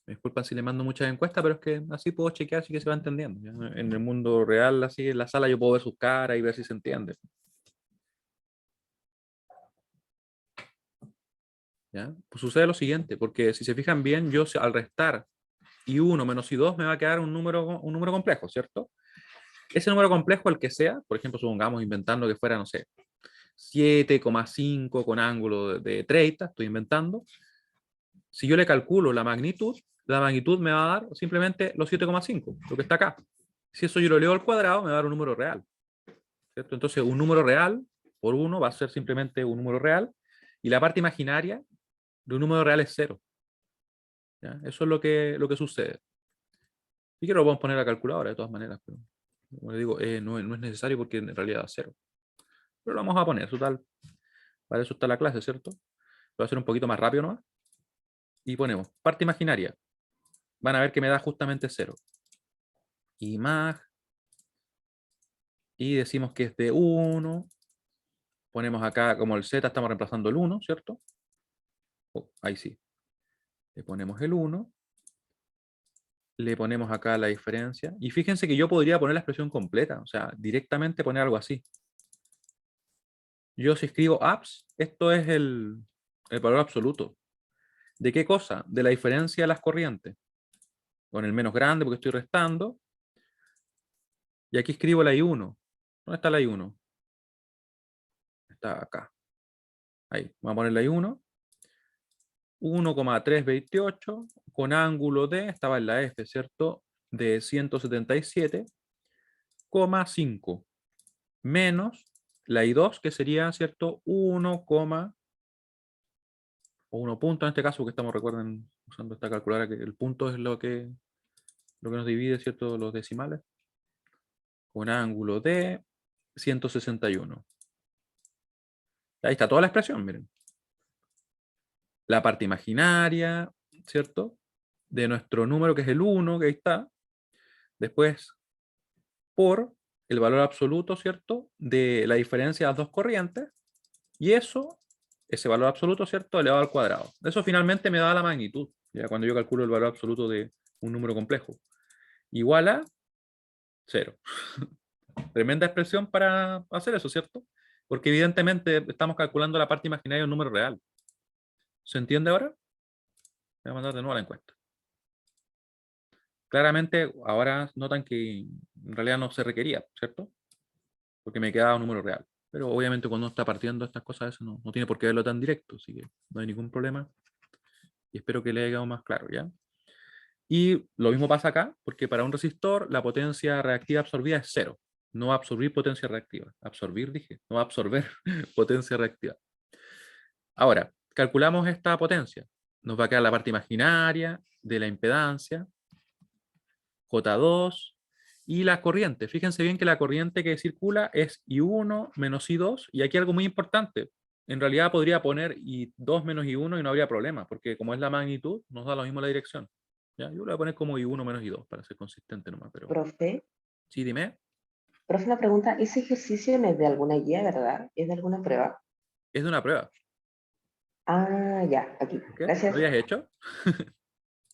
Me disculpan si le mando muchas encuestas, pero es que así puedo chequear si que se va entendiendo. ¿Ya? En el mundo real, así en la sala, yo puedo ver sus caras y ver si se entiende. ¿Ya? Pues sucede lo siguiente, porque si se fijan bien, yo al restar I1 menos I2 me va a quedar un número complejo, ¿cierto? Ese número complejo, el que sea, por ejemplo, supongamos inventando que fuera, no sé, 7,5 con ángulo de 30, estoy inventando. Si yo le calculo la magnitud me va a dar simplemente los 7,5, lo que está acá. Si eso yo lo leo al cuadrado, me va a dar un número real, ¿cierto? Entonces, un número real por 1 va a ser simplemente un número real, y la parte imaginaria de un número real es 0. ¿Ya? Eso es lo que sucede. Y que lo podemos poner a la calculadora de todas maneras, pero como le digo, no es necesario porque en realidad da 0. Pero lo vamos a poner, total. Para eso está la clase, ¿cierto? Lo voy a hacer un poquito más rápido nomás. Y ponemos parte imaginaria. Van a ver que me da justamente 0. Imag. Y decimos que es de 1. Ponemos acá, como el z, estamos reemplazando el 1, ¿cierto? Oh, ahí sí. Le ponemos el 1. Le ponemos acá la diferencia. Y fíjense que yo podría poner la expresión completa. O sea, directamente poner algo así. Yo si escribo abs, esto es el valor absoluto. ¿De qué cosa? De la diferencia de las corrientes. Con el menos grande porque estoy restando. Y aquí escribo la I1. ¿Dónde está la I1? Está acá. Ahí. Vamos a poner la I1. 1,328 con ángulo de, estaba en la F, ¿cierto? De 177,5 menos la I2, que sería, ¿cierto? 1, o 1 punto en este caso, porque estamos, recuerden, usando esta calculadora, que el punto es lo que nos divide, ¿cierto? Los decimales. Con ángulo de 161. Ahí está toda la expresión, miren. La parte imaginaria, ¿cierto? De nuestro número, que es el 1, que ahí está. Después, por el valor absoluto, ¿cierto? De la diferencia de las dos corrientes. Y eso, ese valor absoluto, ¿cierto? Elevado al cuadrado. Eso finalmente me da la magnitud, ya cuando yo calculo el valor absoluto de un número complejo. Igual a 0. Tremenda expresión para hacer eso, ¿cierto? Porque evidentemente estamos calculando la parte imaginaria de un número real. ¿Se entiende ahora? Voy a mandar de nuevo a la encuesta. Claramente ahora notan que en realidad no se requería, ¿cierto? Porque me quedaba un número real. Pero obviamente cuando uno está partiendo estas cosas, eso no tiene por qué verlo tan directo, así que no hay ningún problema. Y espero que le haya quedado más claro, ¿ya? Y lo mismo pasa acá, porque para un resistor la potencia reactiva absorbida es 0. No va a absorbir potencia reactiva. Absorbir, dije. No va a absorber potencia reactiva. Ahora, calculamos esta potencia. Nos va a quedar la parte imaginaria de la impedancia, J2, y la corriente. Fíjense bien que la corriente que circula es I1 menos I2, y aquí algo muy importante. En realidad podría poner I2 menos I1 y no habría problema, porque como es la magnitud, nos da lo mismo la dirección. ¿Ya? Yo lo voy a poner como I1 menos I2 para ser consistente nomás. Pero... Profe, Sí, dime. profe, una pregunta. Ese ejercicio no es de alguna guía, ¿verdad? ¿Es de alguna prueba? Es de una prueba. Ah, ya, aquí. ¿Qué? ¿Lo Gracias. habías hecho?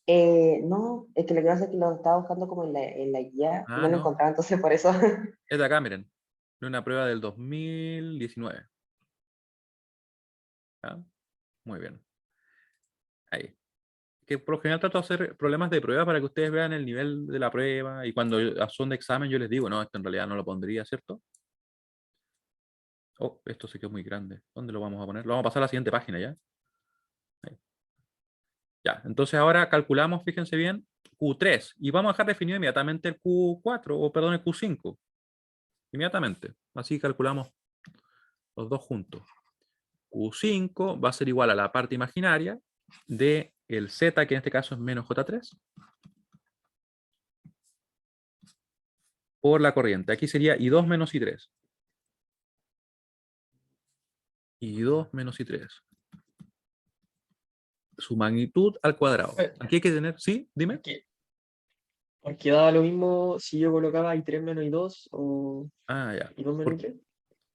No, es que lo que pasa es que lo estaba buscando como en la guía y Ah, no lo no. encontraba, entonces por eso. Es de acá, miren. De una prueba del 2019. ¿Ya? Muy bien. Ahí. Que por lo general trato de hacer problemas de prueba para que ustedes vean el nivel de la prueba, y cuando son de examen yo les digo, no, esto en realidad no lo pondría, ¿cierto? Oh, esto sí que es muy grande. ¿Dónde lo vamos a poner? Lo vamos a pasar a la siguiente página, ¿ya? Ahí. Ya, entonces ahora calculamos, fíjense bien, Q3, y vamos a dejar definido inmediatamente el Q4, o perdón, el Q5. Inmediatamente. Así calculamos los dos juntos. Q5 va a ser igual a la parte imaginaria de el Z, que en este caso es menos J3, por la corriente. Aquí sería I2 menos I3. I2 menos I3. Su magnitud al cuadrado. Aquí hay que tener, ¿sí? Dime. Porque daba lo mismo si yo colocaba I3 menos I2 o Ah, ya. I2 menos I3.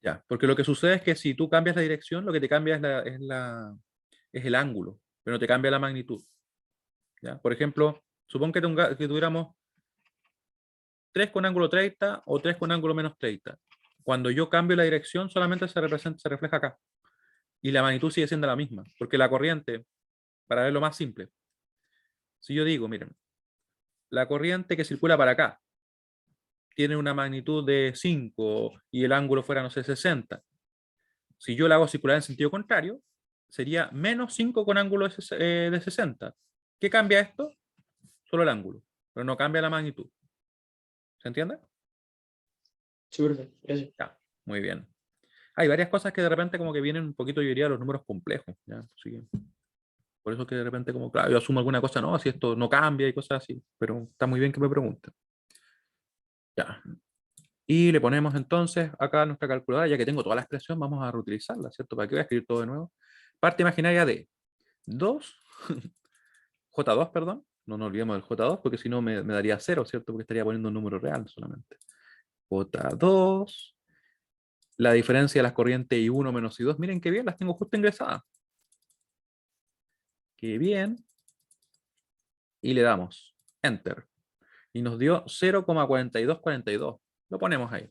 Ya. Porque lo que sucede es que si tú cambias la dirección, lo que te cambia es el ángulo, pero no te cambia la magnitud. ¿Ya? Por ejemplo, supón que tuviéramos 3 con ángulo 30 o 3 con ángulo menos 30. Cuando yo cambio la dirección, solamente se refleja acá. Y la magnitud sigue siendo la misma. Porque la corriente, para verlo más simple, si yo digo, miren, la corriente que circula para acá tiene una magnitud de 5 y el ángulo fuera, no sé, 60. Si yo la hago circular en sentido contrario, sería menos 5 con ángulo de 60. ¿Qué cambia esto? Solo el ángulo, pero no cambia la magnitud. ¿Se entiende? Sí, perfecto. Gracias. Ya, muy bien. Hay varias cosas que de repente como que vienen un poquito, yo diría, los números complejos. ¿Ya? Así que, por eso que de repente como, claro, yo asumo alguna cosa, no, si esto no cambia y cosas así. Pero está muy bien que me pregunten. Ya. Y le ponemos entonces acá nuestra calculadora, ya que tengo toda la expresión, vamos a reutilizarla, ¿cierto? ¿Para qué voy a escribir todo de nuevo? Parte imaginaria de 2, J2, perdón. No nos olvidemos del J2, porque si no me daría 0, ¿cierto? Porque estaría poniendo un número real solamente. J2, la diferencia de las corrientes I1 menos I2, miren qué bien, las tengo justo ingresadas. Qué bien. Y le damos Enter. Y nos dio 0,4242. Lo ponemos ahí.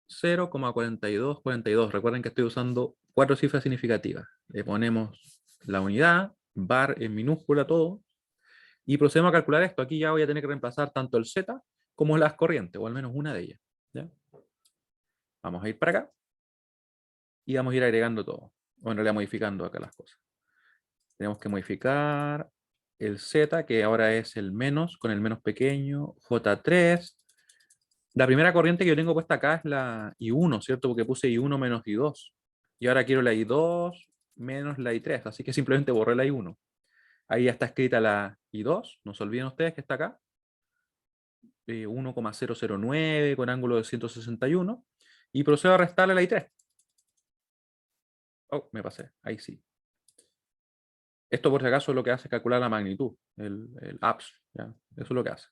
0,4242. Recuerden que estoy usando 4 cifras significativas. Le ponemos la unidad, bar en minúscula todo, y procedemos a calcular esto. Aquí ya voy a tener que reemplazar tanto el Z como las corrientes, o al menos una de ellas. ¿Ya? Vamos a ir para acá y vamos a ir agregando todo. O en realidad modificando acá las cosas. Tenemos que modificar el Z, que ahora es el menos, con el menos pequeño, J3. La primera corriente que yo tengo puesta acá es la I1, ¿cierto? Porque puse I1 menos I2. Y ahora quiero la I2 menos la I3, así que simplemente borré la I1. Ahí ya está escrita la I2, no se olviden ustedes que está acá. 1,009 con ángulo de 161. Y procedo a restarle la I3. Oh, me pasé, ahí sí. Esto por si acaso lo que hace es calcular la magnitud, el APS. ¿Ya? Eso es lo que hace.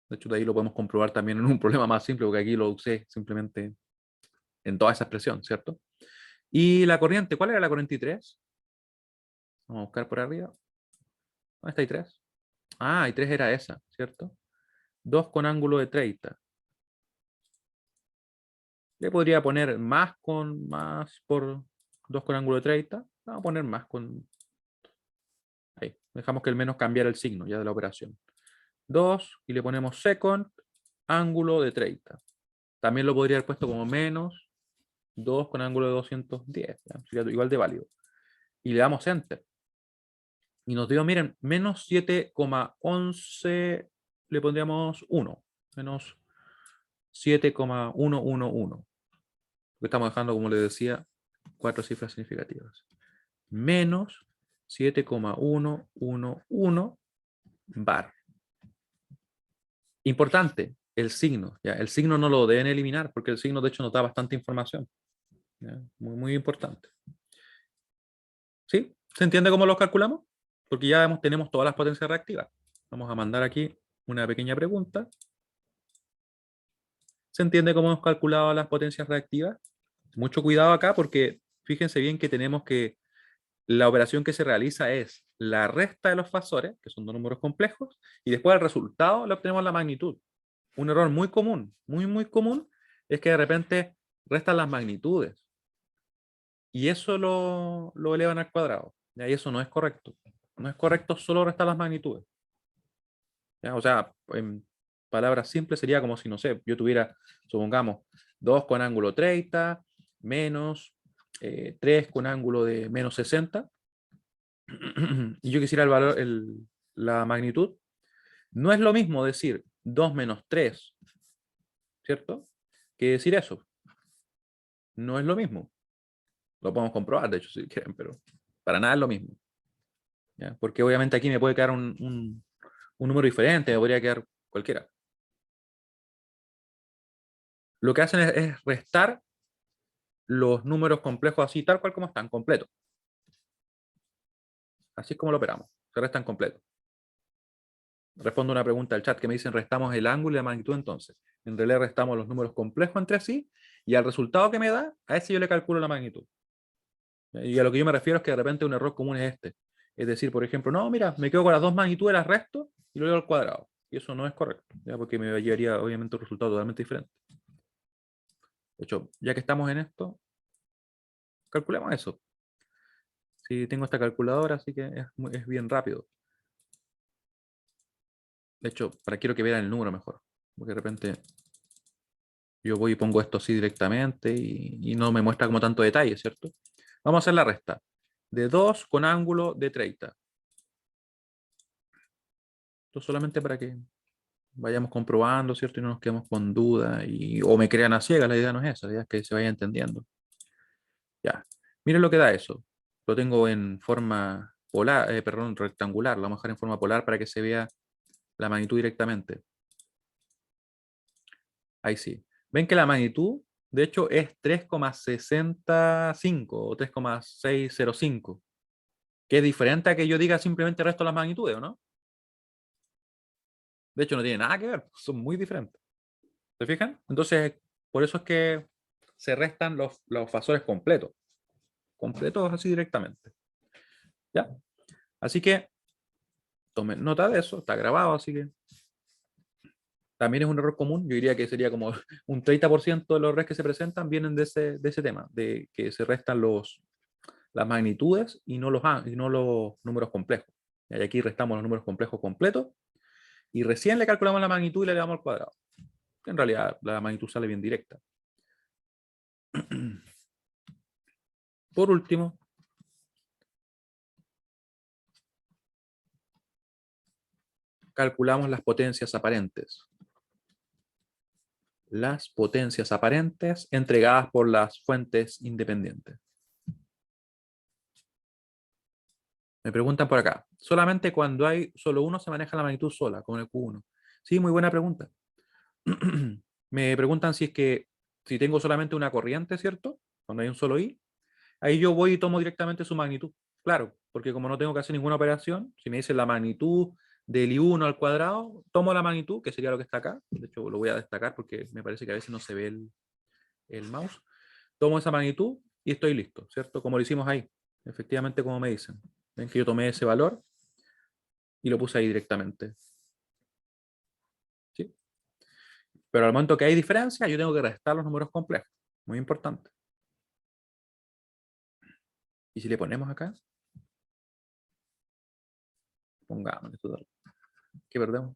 De hecho, de ahí lo podemos comprobar también en un problema más simple, porque aquí lo usé simplemente en toda esa expresión, ¿cierto? Y la corriente, ¿cuál era la corriente I3? Vamos a buscar por arriba. ¿Dónde está I3? Ah, I3 era esa, ¿cierto? 2 con ángulo de 30. Le podría poner más por 2 con ángulo de 30. Vamos a poner más con... Ahí. Dejamos que el menos cambiara el signo ya de la operación. 2 y le ponemos second ángulo de 30. También lo podría haber puesto como menos 2 con ángulo de 210. ¿Ya? Sería igual de válido. Y le damos enter. Y nos dio, miren, menos 7,11, le pondríamos 1. Menos 7,111. Estamos dejando, como les decía, 4 cifras significativas. Menos 7,111 bar. Importante, el signo. ¿ya? El signo no lo deben eliminar porque el signo de hecho nos da bastante información. ¿ya? Muy, muy importante. ¿Sí? ¿Se entiende cómo los calculamos? Porque ya tenemos todas las potencias reactivas. Vamos a mandar aquí una pequeña pregunta. ¿Se entiende cómo hemos calculado las potencias reactivas? Mucho cuidado acá porque fíjense bien que tenemos que la operación que se realiza es la resta de los fasores, que son dos números complejos, y después el resultado le obtenemos la magnitud. Un error muy común, muy, muy común, es que de repente restan las magnitudes. Y eso lo elevan al cuadrado. ¿ya? Y eso no es correcto. No es correcto solo restar las magnitudes. ¿ya? O sea, en palabras simples sería como si, no sé, yo tuviera, supongamos, 2 con ángulo 30, menos 3 con ángulo de menos 60, y yo quisiera el valor, la magnitud, no es lo mismo decir 2 menos 3, ¿cierto? Que decir eso. No es lo mismo. Lo podemos comprobar, de hecho, si quieren, pero para nada es lo mismo. ¿ya? Porque obviamente aquí me puede quedar un número diferente, me podría quedar cualquiera. Lo que hacen es restar los números complejos así, tal cual como están, completos. Así es como lo operamos. Se restan completos. Respondo una pregunta al chat que me dicen restamos el ángulo y la magnitud entonces. En realidad restamos los números complejos entre sí y al resultado que me da, a ese yo le calculo la magnitud. Y a lo que yo me refiero es que de repente un error común es este. Es decir, por ejemplo, no, mira, me quedo con las dos magnitudes, las resto y lo llevo al cuadrado. Y eso no es correcto, ¿ya? Porque me llevaría obviamente un resultado totalmente diferente. De hecho, ya que estamos en esto, calculemos eso. Si tengo esta calculadora, así que es bien rápido. De hecho, quiero que vean el número mejor. Porque de repente yo voy y pongo esto así directamente y no me muestra como tanto detalle, ¿cierto? Vamos a hacer la resta. De 2 con ángulo de 30. Esto solamente para que vayamos comprobando, ¿cierto? Y no nos quedemos con dudas o me crean a ciegas. La idea no es esa, la idea es que se vaya entendiendo. Ya. Miren lo que da eso. Lo tengo en forma polar, perdón, rectangular. Lo vamos a dejar en forma polar para que se vea la magnitud directamente. Ahí sí. Ven que la magnitud, de hecho, es 3,65 o 3,605, que es diferente a que yo diga simplemente el resto de las magnitudes, ¿o no? De hecho, no tiene nada que ver, son muy diferentes. ¿Se fijan? Entonces, por eso es que se restan los fasores completos. Completos así directamente. ¿Ya? Así que, tomen nota de eso, está grabado, así que también es un error común. Yo diría que sería como un 30% de los errores que se presentan vienen de ese tema, de que se restan las magnitudes y no los números complejos. Y aquí restamos los números complejos completos y recién le calculamos la magnitud y le damos al cuadrado. En realidad la magnitud sale bien directa. Por último, calculamos las potencias aparentes. Las potencias aparentes entregadas por las fuentes independientes. Me preguntan por acá. Solamente cuando hay solo uno se maneja la magnitud sola, como el Q1. Sí, muy buena pregunta. Me preguntan si es que si tengo solamente una corriente, ¿cierto? Cuando hay un solo I, ahí yo voy y tomo directamente su magnitud. Claro, porque como no tengo que hacer ninguna operación, si me dicen la magnitud del I1 al cuadrado, tomo la magnitud, que sería lo que está acá. De hecho, lo voy a destacar porque me parece que a veces no se ve el mouse. Tomo esa magnitud y estoy listo, ¿cierto? Como lo hicimos ahí. Efectivamente, como me dicen. Ven que yo tomé ese valor y lo puse ahí directamente. ¿Sí? Pero al momento que hay diferencia, yo tengo que restar los números complejos. Muy importante. Y si le ponemos acá, pongamos esto, ¿qué perdemos?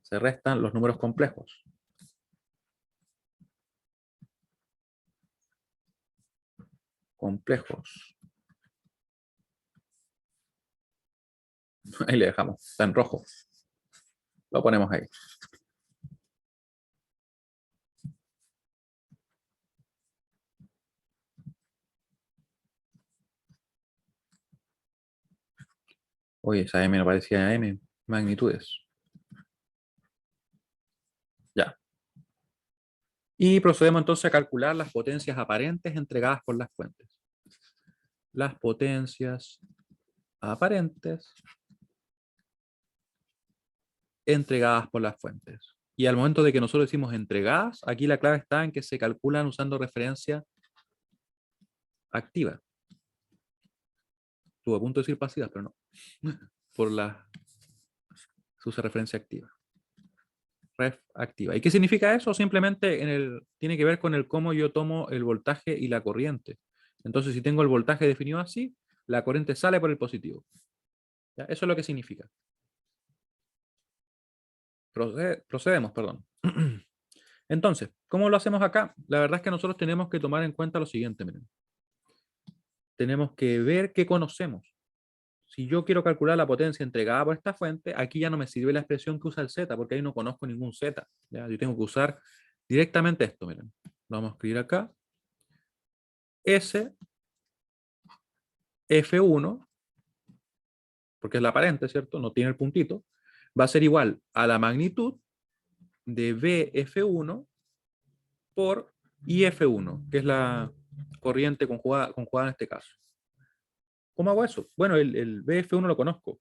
Se restan los números complejos. Complejos. Ahí le dejamos. Está en rojo. Lo ponemos ahí. Oye, esa M no parecía M. Magnitudes. Ya. Y procedemos entonces a calcular las potencias aparentes entregadas por las fuentes. Las potencias aparentes entregadas por las fuentes. Y al momento de que nosotros decimos entregadas, aquí la clave está en que se calculan usando referencia activa. Estuve a punto de decir pasivas, pero no. Por la se usa referencia activa. Ref activa. ¿Y qué significa eso? Simplemente tiene que ver con el cómo yo tomo el voltaje y la corriente. Entonces, si tengo el voltaje definido así, la corriente sale por el positivo. ¿Ya? Eso es lo que significa. Procedemos, perdón. Entonces, ¿cómo lo hacemos acá? La verdad es que nosotros tenemos que tomar en cuenta lo siguiente, miren. Tenemos que ver qué conocemos. Si yo quiero calcular la potencia entregada por esta fuente, aquí ya no me sirve la expresión que usa el Z, porque ahí no conozco ningún Z. ¿Ya? Yo tengo que usar directamente esto, miren. Lo vamos a escribir acá. S F1, porque es la aparente, ¿cierto? No tiene el puntito, va a ser igual a la magnitud de BF1 por IF1, que es la corriente conjugada en este caso. ¿Cómo hago eso? Bueno, el BF1 lo conozco.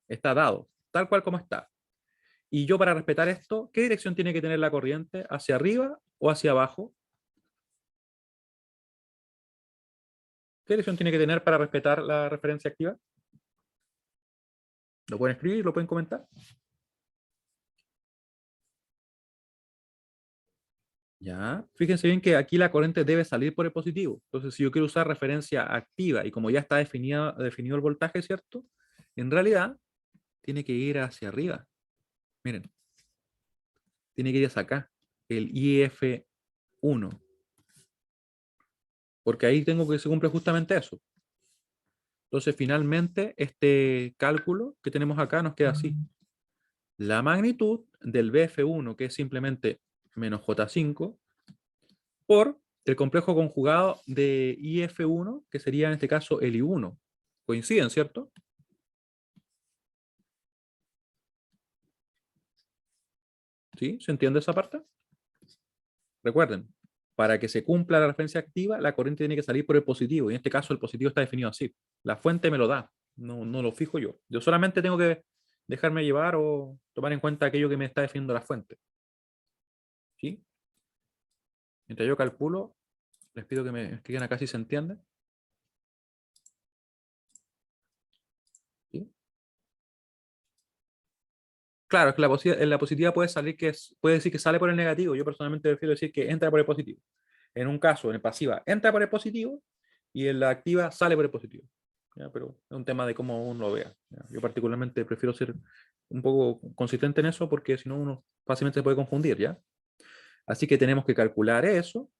Está dado, tal cual como está. Y yo para respetar esto, ¿qué dirección tiene que tener la corriente? ¿Hacia arriba o hacia abajo? ¿Qué dirección tiene que tener para respetar la referencia activa? ¿Lo pueden escribir? ¿Lo pueden comentar? Ya, fíjense bien que aquí la corriente debe salir por el positivo. Entonces, si yo quiero usar referencia activa y como ya está definido el voltaje, ¿cierto? En realidad, tiene que ir hacia arriba. Miren, tiene que ir hacia acá, el IF1. Porque ahí tengo que se cumple justamente eso. Entonces, finalmente, este cálculo que tenemos acá nos queda así. La magnitud del BF1, que es simplemente menos J5, por el complejo conjugado de IF1, que sería en este caso el I1. Coinciden, ¿cierto? ¿Sí? ¿Se entiende esa parte? Recuerden, para que se cumpla la referencia activa, la corriente tiene que salir por el positivo, y en este caso el positivo está definido así. La fuente me lo da, no lo fijo yo. Yo solamente tengo que dejarme llevar o tomar en cuenta aquello que me está definiendo la fuente. ¿Sí? Mientras yo calculo, les pido que me escriban acá si se entiende. ¿Sí? Claro, es que la positiva puede salir puede decir que sale por el negativo. Yo personalmente prefiero decir que entra por el positivo. En un caso, en pasiva, entra por el positivo y en la activa sale por el positivo. ¿Ya? Pero es un tema de cómo uno lo vea. ¿Ya? Yo particularmente prefiero ser un poco consistente en eso porque si no uno fácilmente se puede confundir, ¿ya? Así que tenemos que calcular eso.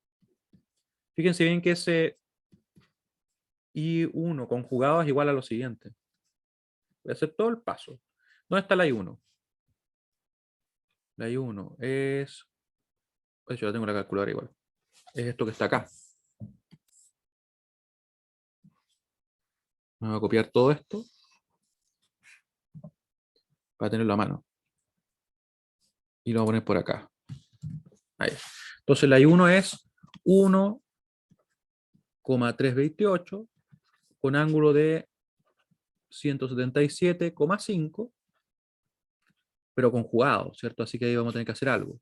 Fíjense bien que ese I1 conjugado es igual a lo siguiente. Voy a hacer todo el paso. ¿Dónde está la I1? La I1 es... De hecho, la tengo en la calculadora igual. Es esto que está acá. Me voy a copiar todo esto para tenerlo a mano. Y lo voy a poner por acá. Ahí. Entonces la I1 es 1,328 con ángulo de 177,5, pero conjugado, ¿cierto? Así que ahí vamos a tener que hacer algo.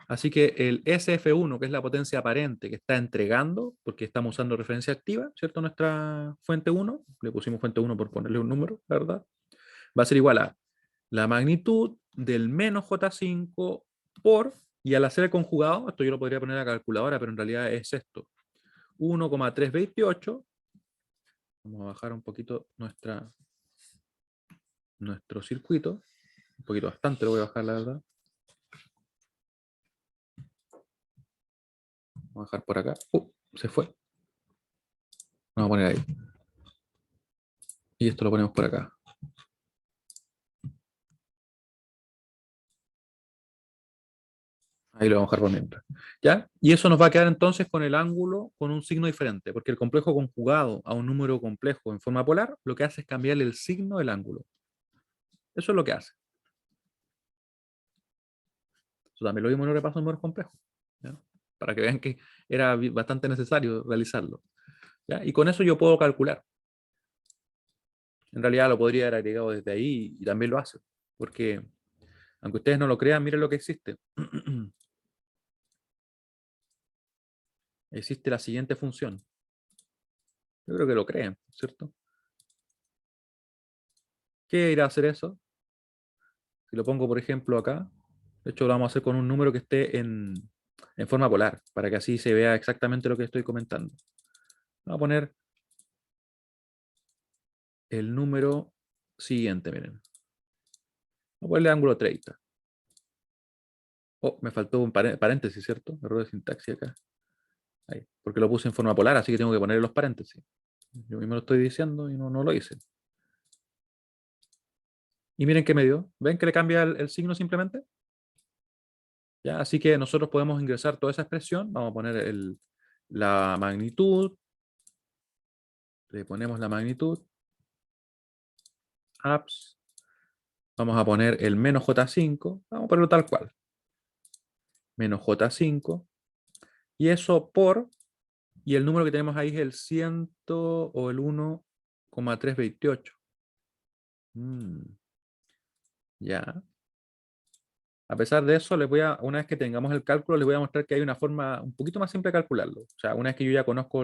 Así que el SF1, que es la potencia aparente que está entregando, porque estamos usando referencia activa, ¿cierto? Nuestra fuente 1, le pusimos fuente 1 por ponerle un número, la verdad, va a ser igual a la magnitud del menos J5 por, y al hacer el conjugado, esto yo lo podría poner a la calculadora, pero en realidad es esto, 1,328, vamos a bajar un poquito nuestro circuito, un poquito bastante lo voy a bajar, la verdad. Vamos a bajar por acá. Se fue. Vamos a poner ahí. Y esto lo ponemos por acá. Ahí lo vamos a dejar por mientras. ¿Ya? Y eso nos va a quedar entonces con el ángulo con un signo diferente, porque el complejo conjugado a un número complejo en forma polar, lo que hace es cambiarle el signo del ángulo. Eso es lo que hace. Eso también lo vimos en el repaso de números complejos, ¿ya? Para que vean que era bastante necesario realizarlo. ¿Ya? Y con eso yo puedo calcular. En realidad lo podría haber agregado desde ahí y también lo hace. Porque, aunque ustedes no lo crean, miren lo que existe. Existe la siguiente función. Yo creo que lo creen, ¿cierto? ¿Qué irá a hacer eso? Si lo pongo, por ejemplo, acá, de hecho lo vamos a hacer con un número que esté en forma polar, para que así se vea exactamente lo que estoy comentando. Vamos a poner el número siguiente, miren. Vamos a ponerle ángulo 30. Oh, me faltó un paréntesis, ¿cierto? Error de sintaxis acá. Ahí, porque lo puse en forma polar, así que tengo que poner los paréntesis. Yo mismo lo estoy diciendo y no lo hice. Y miren qué me dio. ¿Ven que le cambia el signo simplemente? ¿Ya? Así que nosotros podemos ingresar toda esa expresión. Vamos a poner la magnitud. Le ponemos la magnitud. Apps. Vamos a poner el menos J5. Vamos a ponerlo tal cual. Menos J5. Y eso por... Y el número que tenemos ahí es el 100 o el 1,328. Ya. A pesar de eso, una vez que tengamos el cálculo, les voy a mostrar que hay una forma un poquito más simple de calcularlo. O sea, una vez que yo ya conozco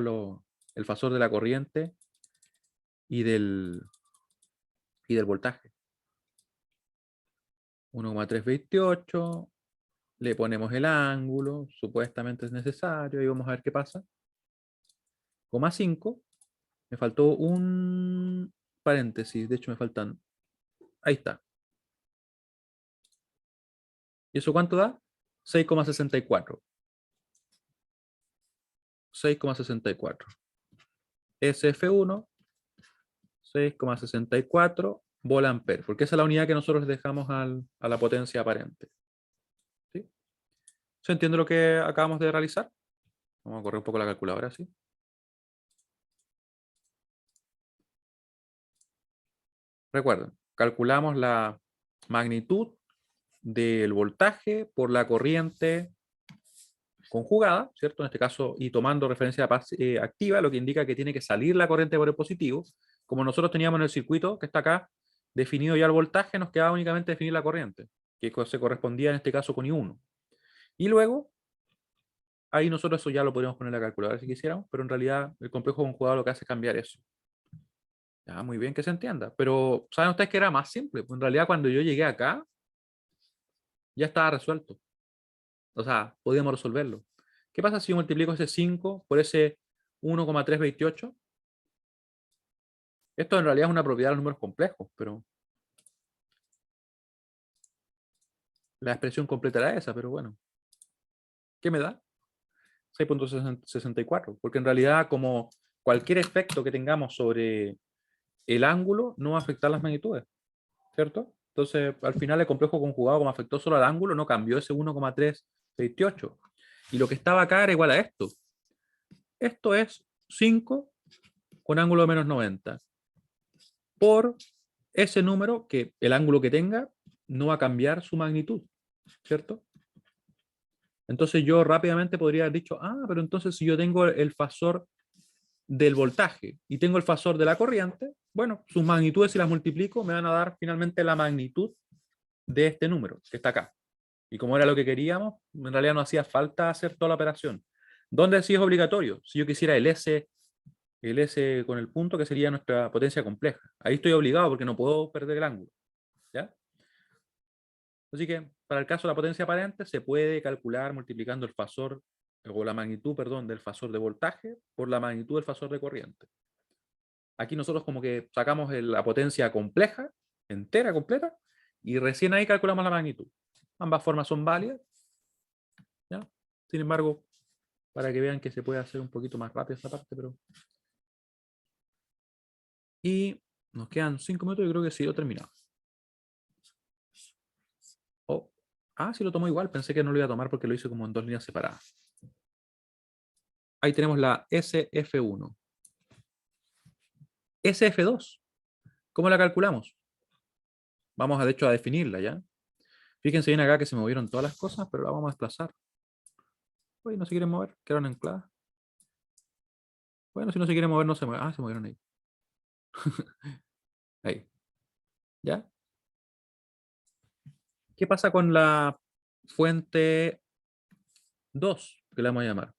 el fasor de la corriente y del voltaje. 1,328, le ponemos el ángulo, supuestamente es necesario, y vamos a ver qué pasa. 0,5, me faltó un paréntesis, de hecho me faltan, ahí está. ¿Y eso cuánto da? 6,64. 6,64. SF1, 6,64 volt-ampere, porque esa es la unidad que nosotros dejamos a la potencia aparente. ¿Sí? ¿Se entiende lo que acabamos de realizar? Vamos a correr un poco la calculadora, ¿sí? Recuerden, calculamos la magnitud del voltaje por la corriente conjugada, ¿cierto? En este caso, y tomando referencia activa, lo que indica que tiene que salir la corriente por el positivo. Como nosotros teníamos en el circuito que está acá, definido ya el voltaje, nos quedaba únicamente definir la corriente, que se correspondía en este caso con I1. Y luego, ahí nosotros eso ya lo podríamos poner en la calculadora si quisiéramos, pero en realidad el complejo conjugado lo que hace es cambiar eso. Ya, muy bien que se entienda. Pero, ¿saben ustedes que era más simple? Pues en realidad cuando yo llegué acá, ya estaba resuelto. O sea, podíamos resolverlo. ¿Qué pasa si yo multiplico ese 5 por ese 1,328? Esto en realidad es una propiedad de los números complejos, pero la expresión completa era esa, pero bueno. ¿Qué me da? 6,64, porque en realidad como cualquier efecto que tengamos sobre el ángulo no va a afectar las magnitudes, ¿cierto? Entonces, al final el complejo conjugado, como afectó solo al ángulo, no cambió ese 1,328. Y lo que estaba acá era igual a esto. Esto es 5 con ángulo de menos 90. Por ese número que el ángulo que tenga no va a cambiar su magnitud, ¿cierto? Entonces yo rápidamente podría haber dicho, pero entonces si yo tengo el fasor del voltaje y tengo el fasor de la corriente, bueno, sus magnitudes si las multiplico me van a dar finalmente la magnitud de este número que está acá. Y como era lo que queríamos, en realidad no hacía falta hacer toda la operación. ¿Dónde sí es obligatorio? Si yo quisiera el S con el punto, que sería nuestra potencia compleja. Ahí estoy obligado porque no puedo perder el ángulo. ¿Ya? Así que para el caso de la potencia aparente se puede calcular multiplicando el fasor, o la magnitud, perdón, del fasor de voltaje por la magnitud del fasor de corriente. Aquí nosotros como que sacamos la potencia compleja, entera, completa, y recién ahí calculamos la magnitud. Ambas formas son válidas. ¿Ya? Sin embargo, para que vean que se puede hacer un poquito más rápido esta parte, pero... Y nos quedan 5 minutos, yo creo que sí, lo terminamos. Oh, Ah, sí lo tomo igual. Pensé que no lo iba a tomar porque lo hice como en dos líneas separadas. Ahí tenemos la SF1. SF2. ¿Cómo la calculamos? Vamos, de hecho, a definirla ya. Fíjense bien acá que se movieron todas las cosas, pero la vamos a desplazar. Uy, no se quieren mover, quedaron ancladas. Bueno, si no se quieren mover, no se mueven. Ah, se movieron ahí. Ahí. ¿Ya? ¿Qué pasa con la fuente 2, que la vamos a llamar?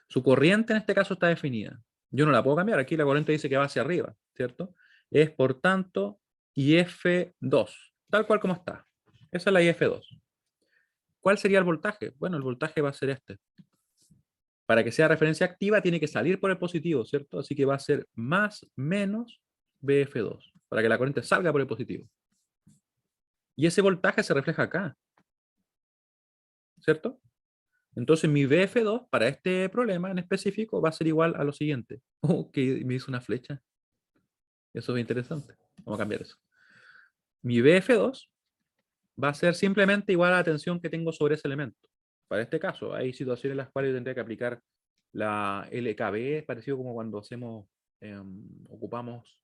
Su corriente en este caso está definida. Yo no la puedo cambiar. Aquí la corriente dice que va hacia arriba, ¿cierto? Es, por tanto, IF2, tal cual como está. Esa es la IF2. ¿Cuál sería el voltaje? Bueno, el voltaje va a ser este. Para que sea referencia activa, tiene que salir por el positivo, ¿cierto? Así que va a ser más menos BF2, para que la corriente salga por el positivo. Y ese voltaje se refleja acá, ¿cierto? Entonces mi BF2 para este problema en específico va a ser igual a lo siguiente. Oh, que me hizo una flecha. Eso es interesante. Vamos a cambiar eso. Mi BF2 va a ser simplemente igual a la tensión que tengo sobre ese elemento. Para este caso, hay situaciones en las cuales yo tendría que aplicar la LKB, parecido como cuando ocupamos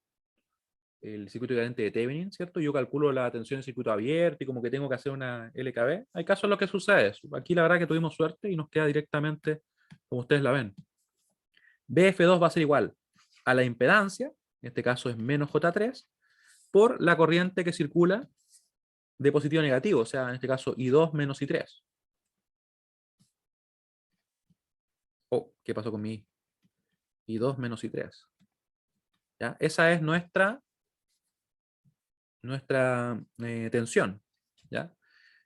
el circuito equivalente de Thevenin, ¿cierto? Yo calculo la tensión en circuito abierto y como que tengo que hacer una LKB. Hay casos en los que sucede eso. Aquí la verdad que tuvimos suerte y nos queda directamente como ustedes la ven. BF2 va a ser igual a la impedancia, en este caso es menos J3, por la corriente que circula de positivo a negativo, o sea, en este caso I2 menos I3. Oh, ¿qué pasó con mi I2 menos I3? ¿Ya? Esa es nuestra tensión. ¿Ya?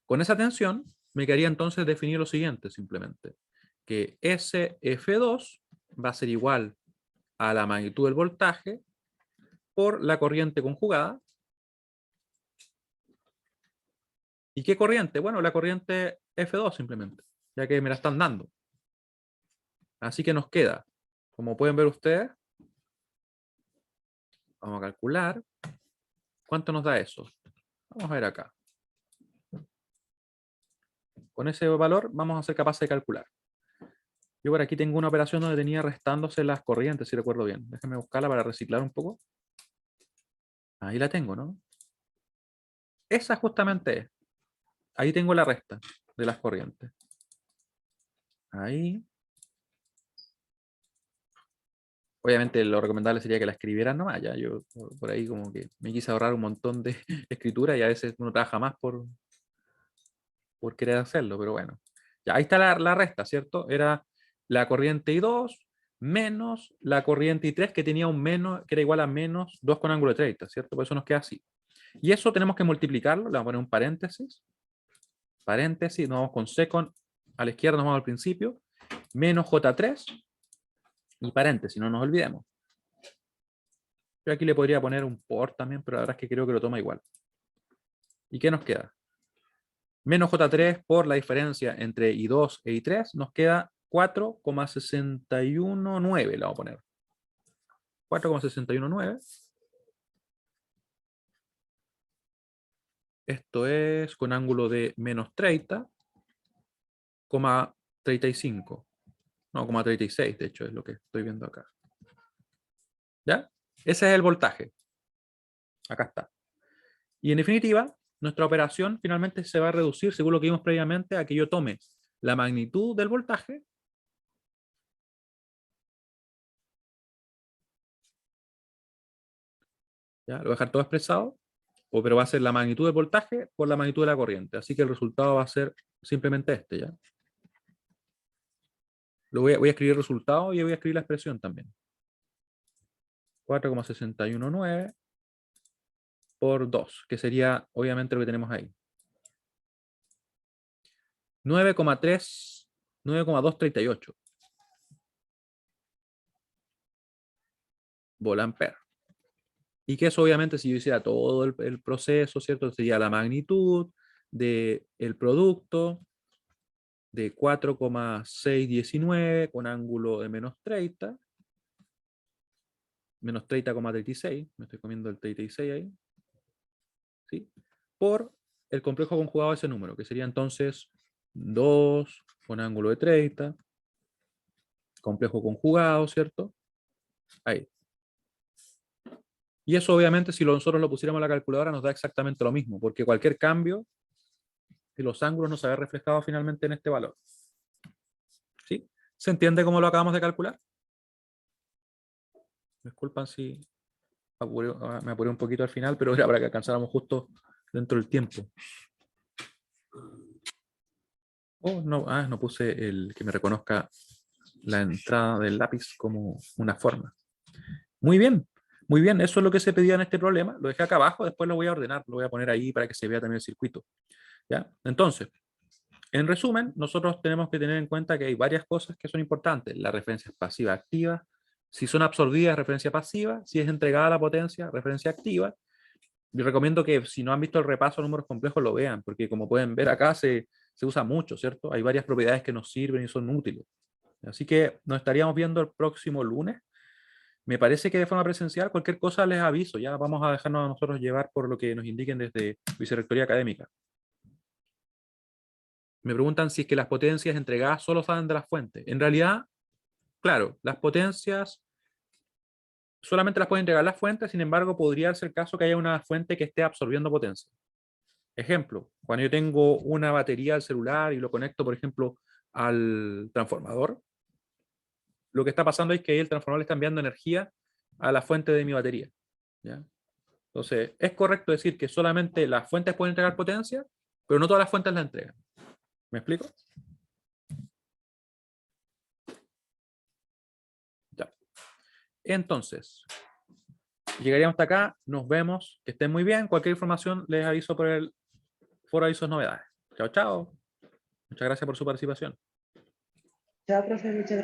Con esa tensión me quedaría entonces definir lo siguiente simplemente, que SF2 va a ser igual a la magnitud del voltaje por la corriente conjugada. ¿Y qué corriente? Bueno, la corriente F2 simplemente, ya que me la están dando. Así que nos queda, como pueden ver ustedes, vamos a calcular, ¿cuánto nos da eso? Vamos a ver acá. Con ese valor vamos a ser capaces de calcular. Yo por aquí tengo una operación donde tenía restándose las corrientes, si recuerdo bien. Déjenme buscarla para reciclar un poco. Ahí la tengo, ¿no? Esa justamente es. Ahí tengo la resta de las corrientes. Ahí. Obviamente lo recomendable sería que la escribieran nomás. Ya yo por ahí como que me quise ahorrar un montón de escritura y a veces uno trabaja más por querer hacerlo, pero bueno. Ya, ahí está la resta, ¿cierto? Era la corriente I2 menos la corriente I3 que tenía un menos, que era igual a menos 2 con ángulo de 30, ¿cierto? Por eso nos queda así. Y eso tenemos que multiplicarlo, le vamos a poner un paréntesis, nos vamos con second, a la izquierda nos vamos al principio, menos J3 y paréntesis, no nos olvidemos. Yo aquí le podría poner un por también, pero la verdad es que creo que lo toma igual. ¿Y qué nos queda? Menos J3 por la diferencia entre I2 e I3 nos queda 4,619, le vamos a poner. 4,619. Esto es con ángulo de menos 30,35. No, 36, de hecho, es lo que estoy viendo acá. ¿Ya? Ese es el voltaje. Acá está. Y en definitiva, nuestra operación finalmente se va a reducir, según lo que vimos previamente, a que yo tome la magnitud del voltaje ¿ya? Lo voy a dejar todo expresado, pero va a ser la magnitud del voltaje por la magnitud de la corriente. Así que el resultado va a ser simplemente este, ¿ya? Voy a escribir el resultado y voy a escribir la expresión también. 4,619 por 2, que sería obviamente lo que tenemos ahí. 9,238 volampere. Y que eso obviamente si yo hiciera todo el proceso, ¿cierto? Sería la magnitud del producto de 4,619 con ángulo de menos 30, menos 30,36, me estoy comiendo el 36 ahí, ¿sí? Por el complejo conjugado de ese número, que sería entonces 2 con ángulo de 30, complejo conjugado, ¿cierto? Ahí. Y eso obviamente si nosotros lo pusiéramos en la calculadora nos da exactamente lo mismo, porque cualquier cambio de los ángulos nos va reflejado finalmente en este valor. ¿Sí? ¿Se entiende cómo lo acabamos de calcular? Disculpan si me apuré un poquito al final, pero era para que alcanzáramos justo dentro del tiempo. Oh, no, no puse el que me reconozca la entrada del lápiz como una forma. Muy bien, eso es lo que se pedía en este problema. Lo dejé acá abajo, después lo voy a ordenar, lo voy a poner ahí para que se vea también el circuito. ¿Ya? Entonces, en resumen, nosotros tenemos que tener en cuenta que hay varias cosas que son importantes. La referencia es pasiva-activa. Si son absorbidas, referencia pasiva. Si es entregada la potencia, referencia activa. Yo recomiendo que si no han visto el repaso de números complejos lo vean, porque como pueden ver acá se usa mucho, ¿cierto? Hay varias propiedades que nos sirven y son útiles. Así que nos estaríamos viendo el próximo lunes. Me parece que de forma presencial, cualquier cosa les aviso. Ya vamos a dejarnos a nosotros llevar por lo que nos indiquen desde Vicerrectoría Académica. Me preguntan si es que las potencias entregadas solo salen de las fuentes. En realidad, claro, las potencias solamente las pueden entregar las fuentes, sin embargo, podría ser el caso que haya una fuente que esté absorbiendo potencia. Ejemplo, cuando yo tengo una batería del celular y lo conecto, por ejemplo, al transformador, lo que está pasando es que el transformador le está enviando energía a la fuente de mi batería. ¿Ya? Entonces, es correcto decir que solamente las fuentes pueden entregar potencia, pero no todas las fuentes la entregan. ¿Me explico? Ya. Entonces, llegaríamos hasta acá. Nos vemos. Que estén muy bien. Cualquier información les aviso por el foro de avisos novedades. Chao, chao. Muchas gracias por su participación. Chao, profe, muchas gracias.